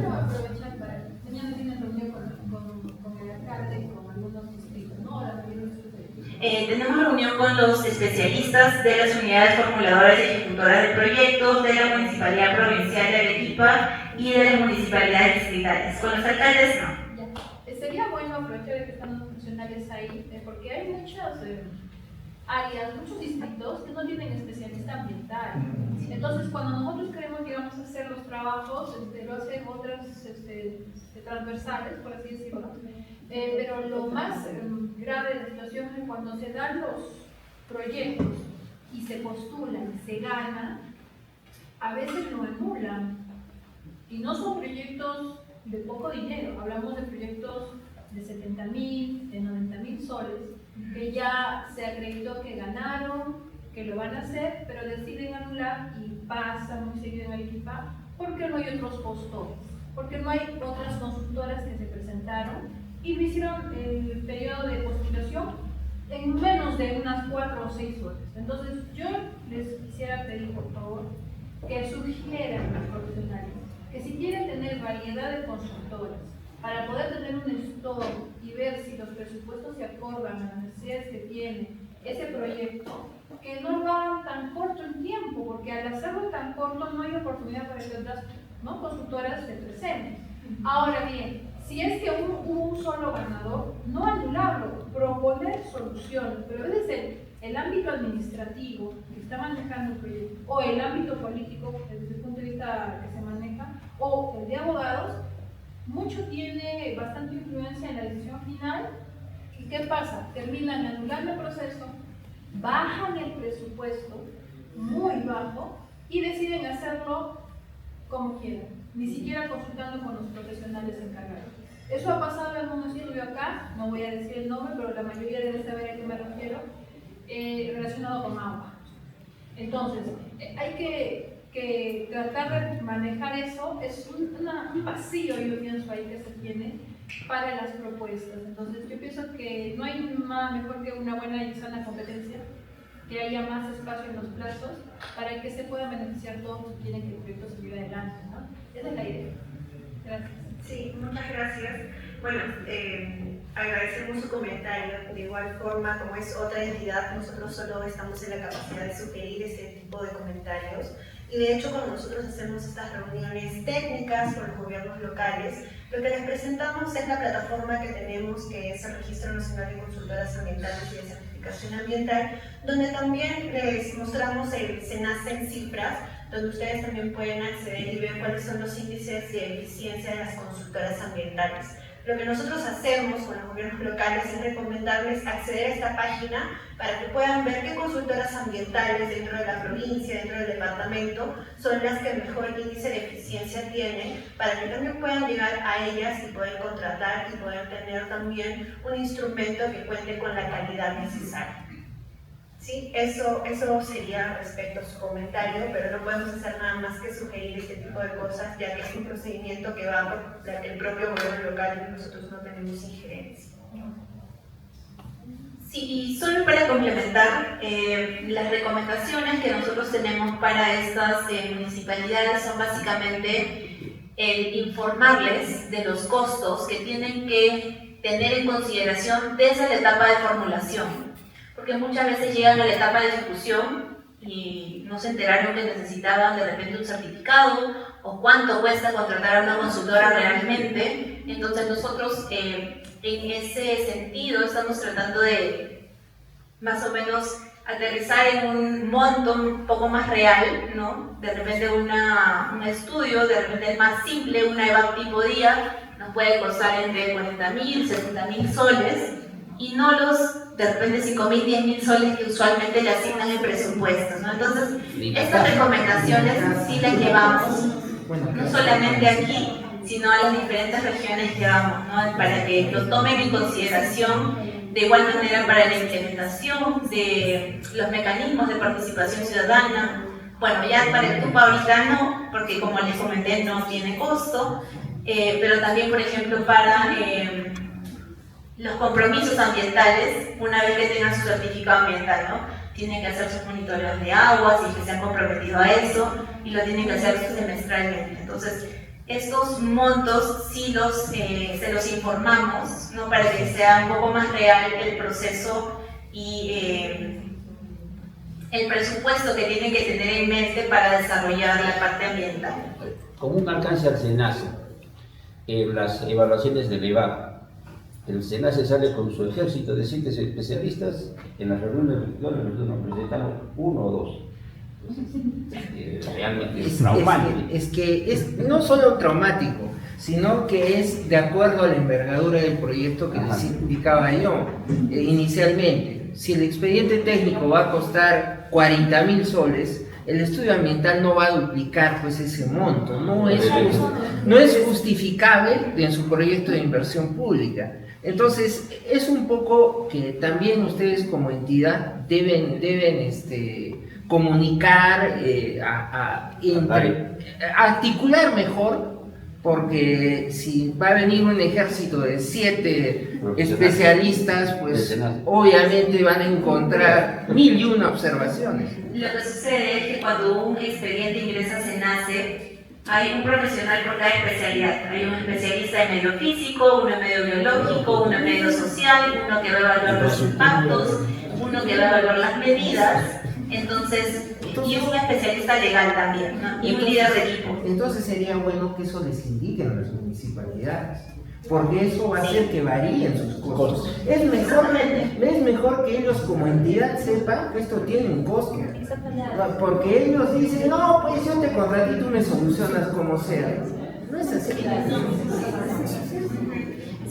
Mañana tienen reunión con el alcalde y con algunos distritos, ¿no? Tenemos reunión con los especialistas de las unidades formuladoras y ejecutoras de proyectos de la Municipalidad Provincial de Arequipa y de las municipalidades distritales. Con los alcaldes no. Ya. Sería bueno aprovechar que están los funcionarios ahí, porque hay muchas áreas, muchos distritos que no tienen especialista ambiental. Entonces, cuando nosotros queremos, digamos, hacer los trabajos, lo hacen otras transversales, por así decirlo. Pero lo más grave de la situación es cuando se dan proyectos y se postulan, se ganan, a veces lo anulan. Y no son proyectos de poco dinero, hablamos de proyectos de 70.000, de 90.000 soles, que ya se acreditó que ganaron, que lo van a hacer, pero deciden anular y pasan muy seguido en Arequipa porque no hay otros postores, porque no hay otras consultoras que se presentaron y lo hicieron el periodo de postulación en menos de unas 4 o 6 horas. Entonces yo les quisiera pedir, por favor, que sugieran a los profesionales que si quieren tener variedad de consultoras para poder tener un stock y ver si los presupuestos se acordan a las necesidades que tiene ese proyecto, que no lo hagan tan corto en tiempo, porque al hacerlo tan corto no hay oportunidad para que otras consultoras se presenten. Ahora bien, si es que hubo un solo ganador, no anularlo, proponer soluciones, pero es decir, el ámbito administrativo que está manejando el proyecto, o el ámbito político desde el punto de vista que se maneja, o el de abogados, mucho tiene bastante influencia en la decisión final. ¿Y qué pasa? Terminan anulando el proceso, bajan el presupuesto muy bajo y deciden hacerlo como quieran, ni siquiera consultando con los profesionales encargados. Eso ha pasado en un estudio acá, no voy a decir el nombre, pero la mayoría debe saber a qué me refiero, relacionado con agua. Entonces, hay que tratar de manejar eso, es un vacío, yo pienso ahí que se tiene para las propuestas. Entonces yo pienso que no hay nada mejor que una buena y sana competencia, que haya más espacio en los plazos para que se puedan beneficiar todos los que quieren que el proyecto se lleve adelante, ¿no? Esa es la idea. Gracias. Sí, muchas gracias. Bueno, agradecemos su comentario. De igual forma, como es otra entidad, nosotros solo estamos en la capacidad de sugerir ese tipo de comentarios. Y de hecho, cuando nosotros hacemos estas reuniones técnicas con los gobiernos locales, lo que les presentamos es la plataforma que tenemos, que es el Registro Nacional de Consultoras Ambientales y de Certificación Ambiental, donde también les mostramos el SENACE en cifras, donde ustedes también pueden acceder y ver cuáles son los índices de eficiencia de las consultoras ambientales. Lo que nosotros hacemos con los gobiernos locales es recomendarles acceder a esta página para que puedan ver qué consultoras ambientales dentro de la provincia, dentro del departamento, son las que mejor índice de eficiencia tienen, para que también puedan llegar a ellas y poder contratar y poder tener también un instrumento que cuente con la calidad necesaria. Sí, eso sería respecto a su comentario, pero no podemos hacer nada más que sugerir este tipo de cosas, ya que es un procedimiento que va por el propio gobierno local y nosotros no tenemos injerencia. Sí, y solo para complementar, las recomendaciones que nosotros tenemos para estas municipalidades son básicamente informarles de los costos que tienen que tener en consideración desde la etapa de formulación. Porque muchas veces llegan a la etapa de ejecución y no se enteraron que necesitaban de repente un certificado o cuánto cuesta contratar a una consultora realmente. Entonces nosotros en ese sentido estamos tratando de más o menos aterrizar en un monto un poco más real, ¿no? De repente un estudio, de repente es más simple, una EVAP tipo día nos puede costar entre 40.000, 70.000 soles y no los de repente 5.000, 10.000 soles que usualmente le asignan el presupuesto, ¿no? Entonces, estas recomendaciones sí las llevamos, no solamente aquí, sino a las diferentes regiones que vamos, ¿no? Para que lo tomen en consideración, de igual manera para la implementación de los mecanismos de participación ciudadana. Bueno, ya para el TUPA ahorita no, porque como les comenté no tiene costo, pero también, por ejemplo, para los compromisos ambientales, una vez que tengan su certificado ambiental, ¿no? Tienen que hacer sus monitoreos de agua, si se han comprometido a eso, y lo tienen que hacer semestralmente. Entonces, estos montos sí se los informamos, ¿no? Para que sea un poco más real el proceso y el presupuesto que tienen que tener en mente para desarrollar la parte ambiental. Como un alcance al SENACE, las evaluaciones del EVAP, el SENACE sale con su ejército de 7 especialistas, en las reuniones rectores nosotros nos presentamos 1 o 2. Realmente es traumático. Es que es no solo traumático, sino que es de acuerdo a la envergadura del proyecto que les indicaba yo inicialmente. si el expediente técnico va a costar 40.000 soles, el estudio ambiental no va a duplicar pues ese monto, no es justificable en su proyecto de inversión pública. Entonces es un poco que también ustedes como entidad deben comunicar, articular mejor, porque si va a venir un ejército de 7 especialistas, pues obviamente van a encontrar 1001 observaciones. Lo que sucede es que cuando un expediente ingresa a SENACE, hay un profesional por cada especialidad. Hay un especialista en medio físico, uno en medio biológico, uno en medio social, uno que va a evaluar los impactos, uno que va a evaluar las medidas. Entonces, y es un especialista legal también, ¿no? Y un líder de equipo. Entonces sería bueno que eso les indiquen a las municipalidades, porque eso va a hacer que varíen sus costos. Es mejor que ellos como entidad sepan que esto tiene un costo, porque ellos dicen, no, pues yo te contraté y tú me solucionas como sea. No es así.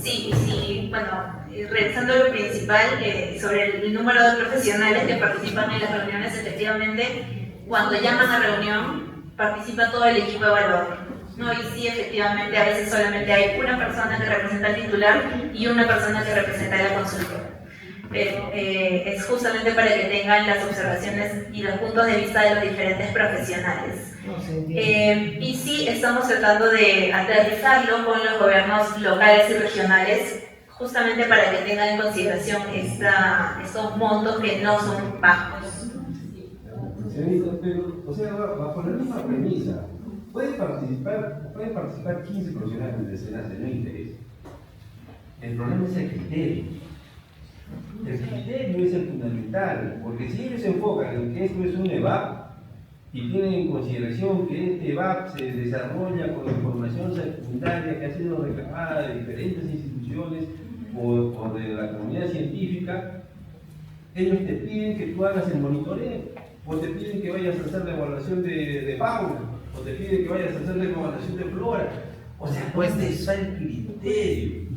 Sí, bueno, revisando lo principal sobre el número de profesionales que participan en las reuniones, efectivamente, cuando llaman a reunión, participa todo el equipo evaluador, ¿no? Y sí, efectivamente, a veces solamente hay una persona que representa al titular y una persona que representa a la consultora. Pero es justamente para que tengan las observaciones y los puntos de vista de los diferentes profesionales. Y sí, estamos tratando de aterrizarlo con los gobiernos locales y regionales, justamente para que tengan en consideración estos montos que no son bajos. Señorita, pero, o sea, bajo la misma premisa, pueden participar 15 profesionales de SENACE, no interesa. El problema es el criterio. El criterio es el fundamental, porque si ellos se enfocan en que esto es un EVAP y tienen en consideración que este EVAP se desarrolla con información secundaria que ha sido reclamada de diferentes instituciones o de la comunidad científica, ellos te piden que tú hagas el monitoreo, o te piden que vayas a hacer la evaluación de fauna, o te piden que vayas a hacer la evaluación de flora. O sea, pues de eso el criterio.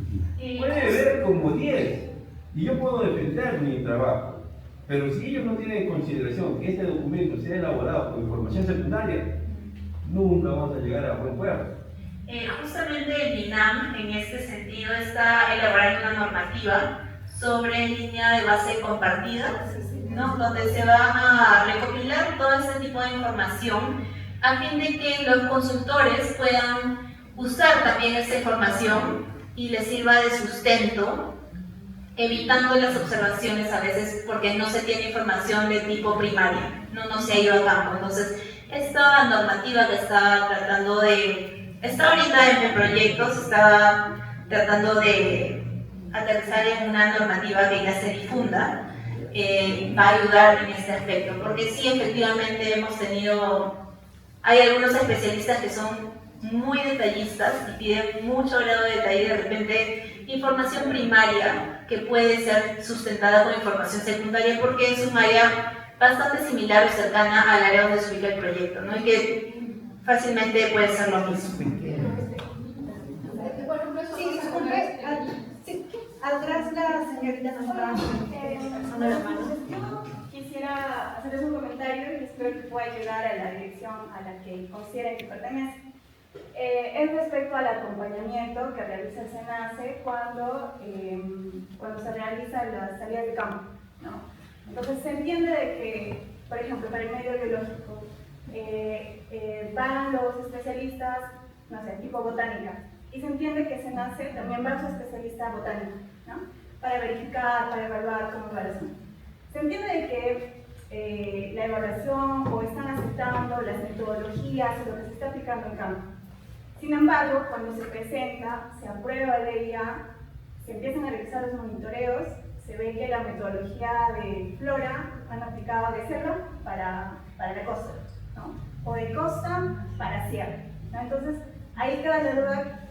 Puede haber como 10. Y yo puedo defender mi trabajo, pero si ellos no tienen en consideración que este documento sea elaborado con información secundaria, nunca vamos a llegar a buen puerto. Justamente el INAM en este sentido está elaborando una normativa sobre línea de base compartida, ¿no? Donde se va a recopilar todo este tipo de información a fin de que los consultores puedan usar también esta información y les sirva de sustento, evitando las observaciones a veces porque no se tiene información de tipo primaria, no se ha ido a campo. Entonces, esta normativa que está ahorita en proyectos, está tratando de aterrizar en una normativa que ya se difunda, va a ayudar en este aspecto, porque sí, efectivamente hay algunos especialistas que son muy detallistas y piden mucho grado de detalle, de repente información primaria que puede ser sustentada con información secundaria porque es un área bastante similar o cercana al área donde se ubica el proyecto, ¿no? Y que fácilmente puede ser lo mismo. Sí, disculpe, atrás la señorita nos está pasando la mano. Yo quisiera hacerles un comentario y espero que pueda ayudar a la dirección a la que consideren que pertenece. Es respecto al acompañamiento que realiza el SENACE cuando se realizan las salidas de campo, ¿no? Entonces se entiende de que, por ejemplo, para el medio biológico van los especialistas, no sé, tipo botánica, y se entiende que SENACE también va a su especialista botánico, ¿no? Para verificar, para evaluar cómo va la zona. Se entiende de que la evaluación o están aceptando las metodologías o lo que se está aplicando en campo. Sin embargo, cuando se presenta, se aprueba de ella, se empiezan a realizar los monitoreos, se ve que la metodología de flora han aplicado de selva para la costa, ¿no? O de costa para sierra, ¿no? Entonces, ahí queda la duda,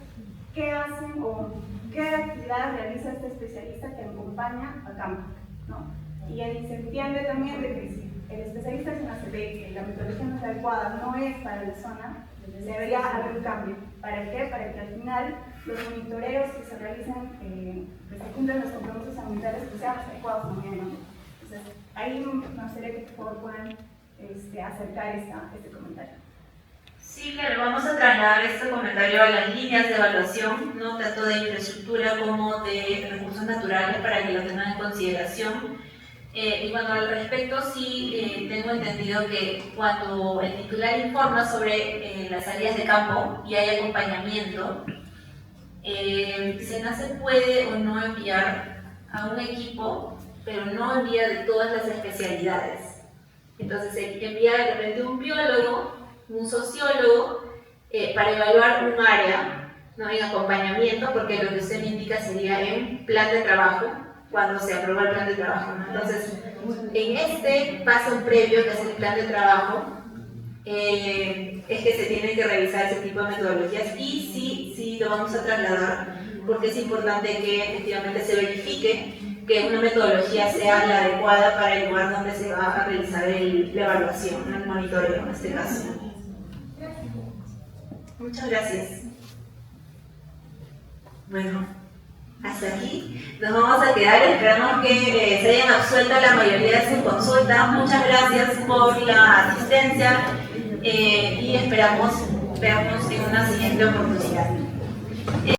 ¿qué hacen o qué actividad realiza este especialista que acompaña a campo, ¿no? Y ahí se entiende también de que si el especialista se ve que la metodología no es adecuada, no es para la zona, debería haber un cambio. ¿Para qué? Para que al final los monitoreos que se realizan, que se cumplan los compromisos ambientales, que sean adecuados también, ¿no? Entonces, ahí me gustaría que por favor puedan acercar este comentario. Sí, claro, vamos a trasladar este comentario a las líneas de evaluación, ¿no? Tanto de infraestructura como de recursos naturales, para que lo tengan en consideración. Y bueno, al respecto sí tengo entendido que cuando el titular informa sobre las áreas de campo y hay acompañamiento, SENACE puede o no enviar a un equipo, pero no envía de todas las especialidades. Entonces envía de repente un biólogo, un sociólogo, para evaluar un área, ¿no? En acompañamiento, porque lo que usted me indica sería en plan de trabajo, cuando se aprueba el plan de trabajo, ¿no? Entonces, en este paso previo, que es el plan de trabajo, es que se tienen que revisar ese tipo de metodologías, y sí lo vamos a trasladar, porque es importante que efectivamente se verifique que una metodología sea la adecuada para el lugar donde se va a realizar la evaluación, el monitoreo en este caso. Muchas gracias. Bueno, hasta aquí nos vamos a quedar. Esperamos que se hayan absuelto la mayoría de sus consultas. Muchas gracias por la asistencia y esperamos vernos en una siguiente oportunidad.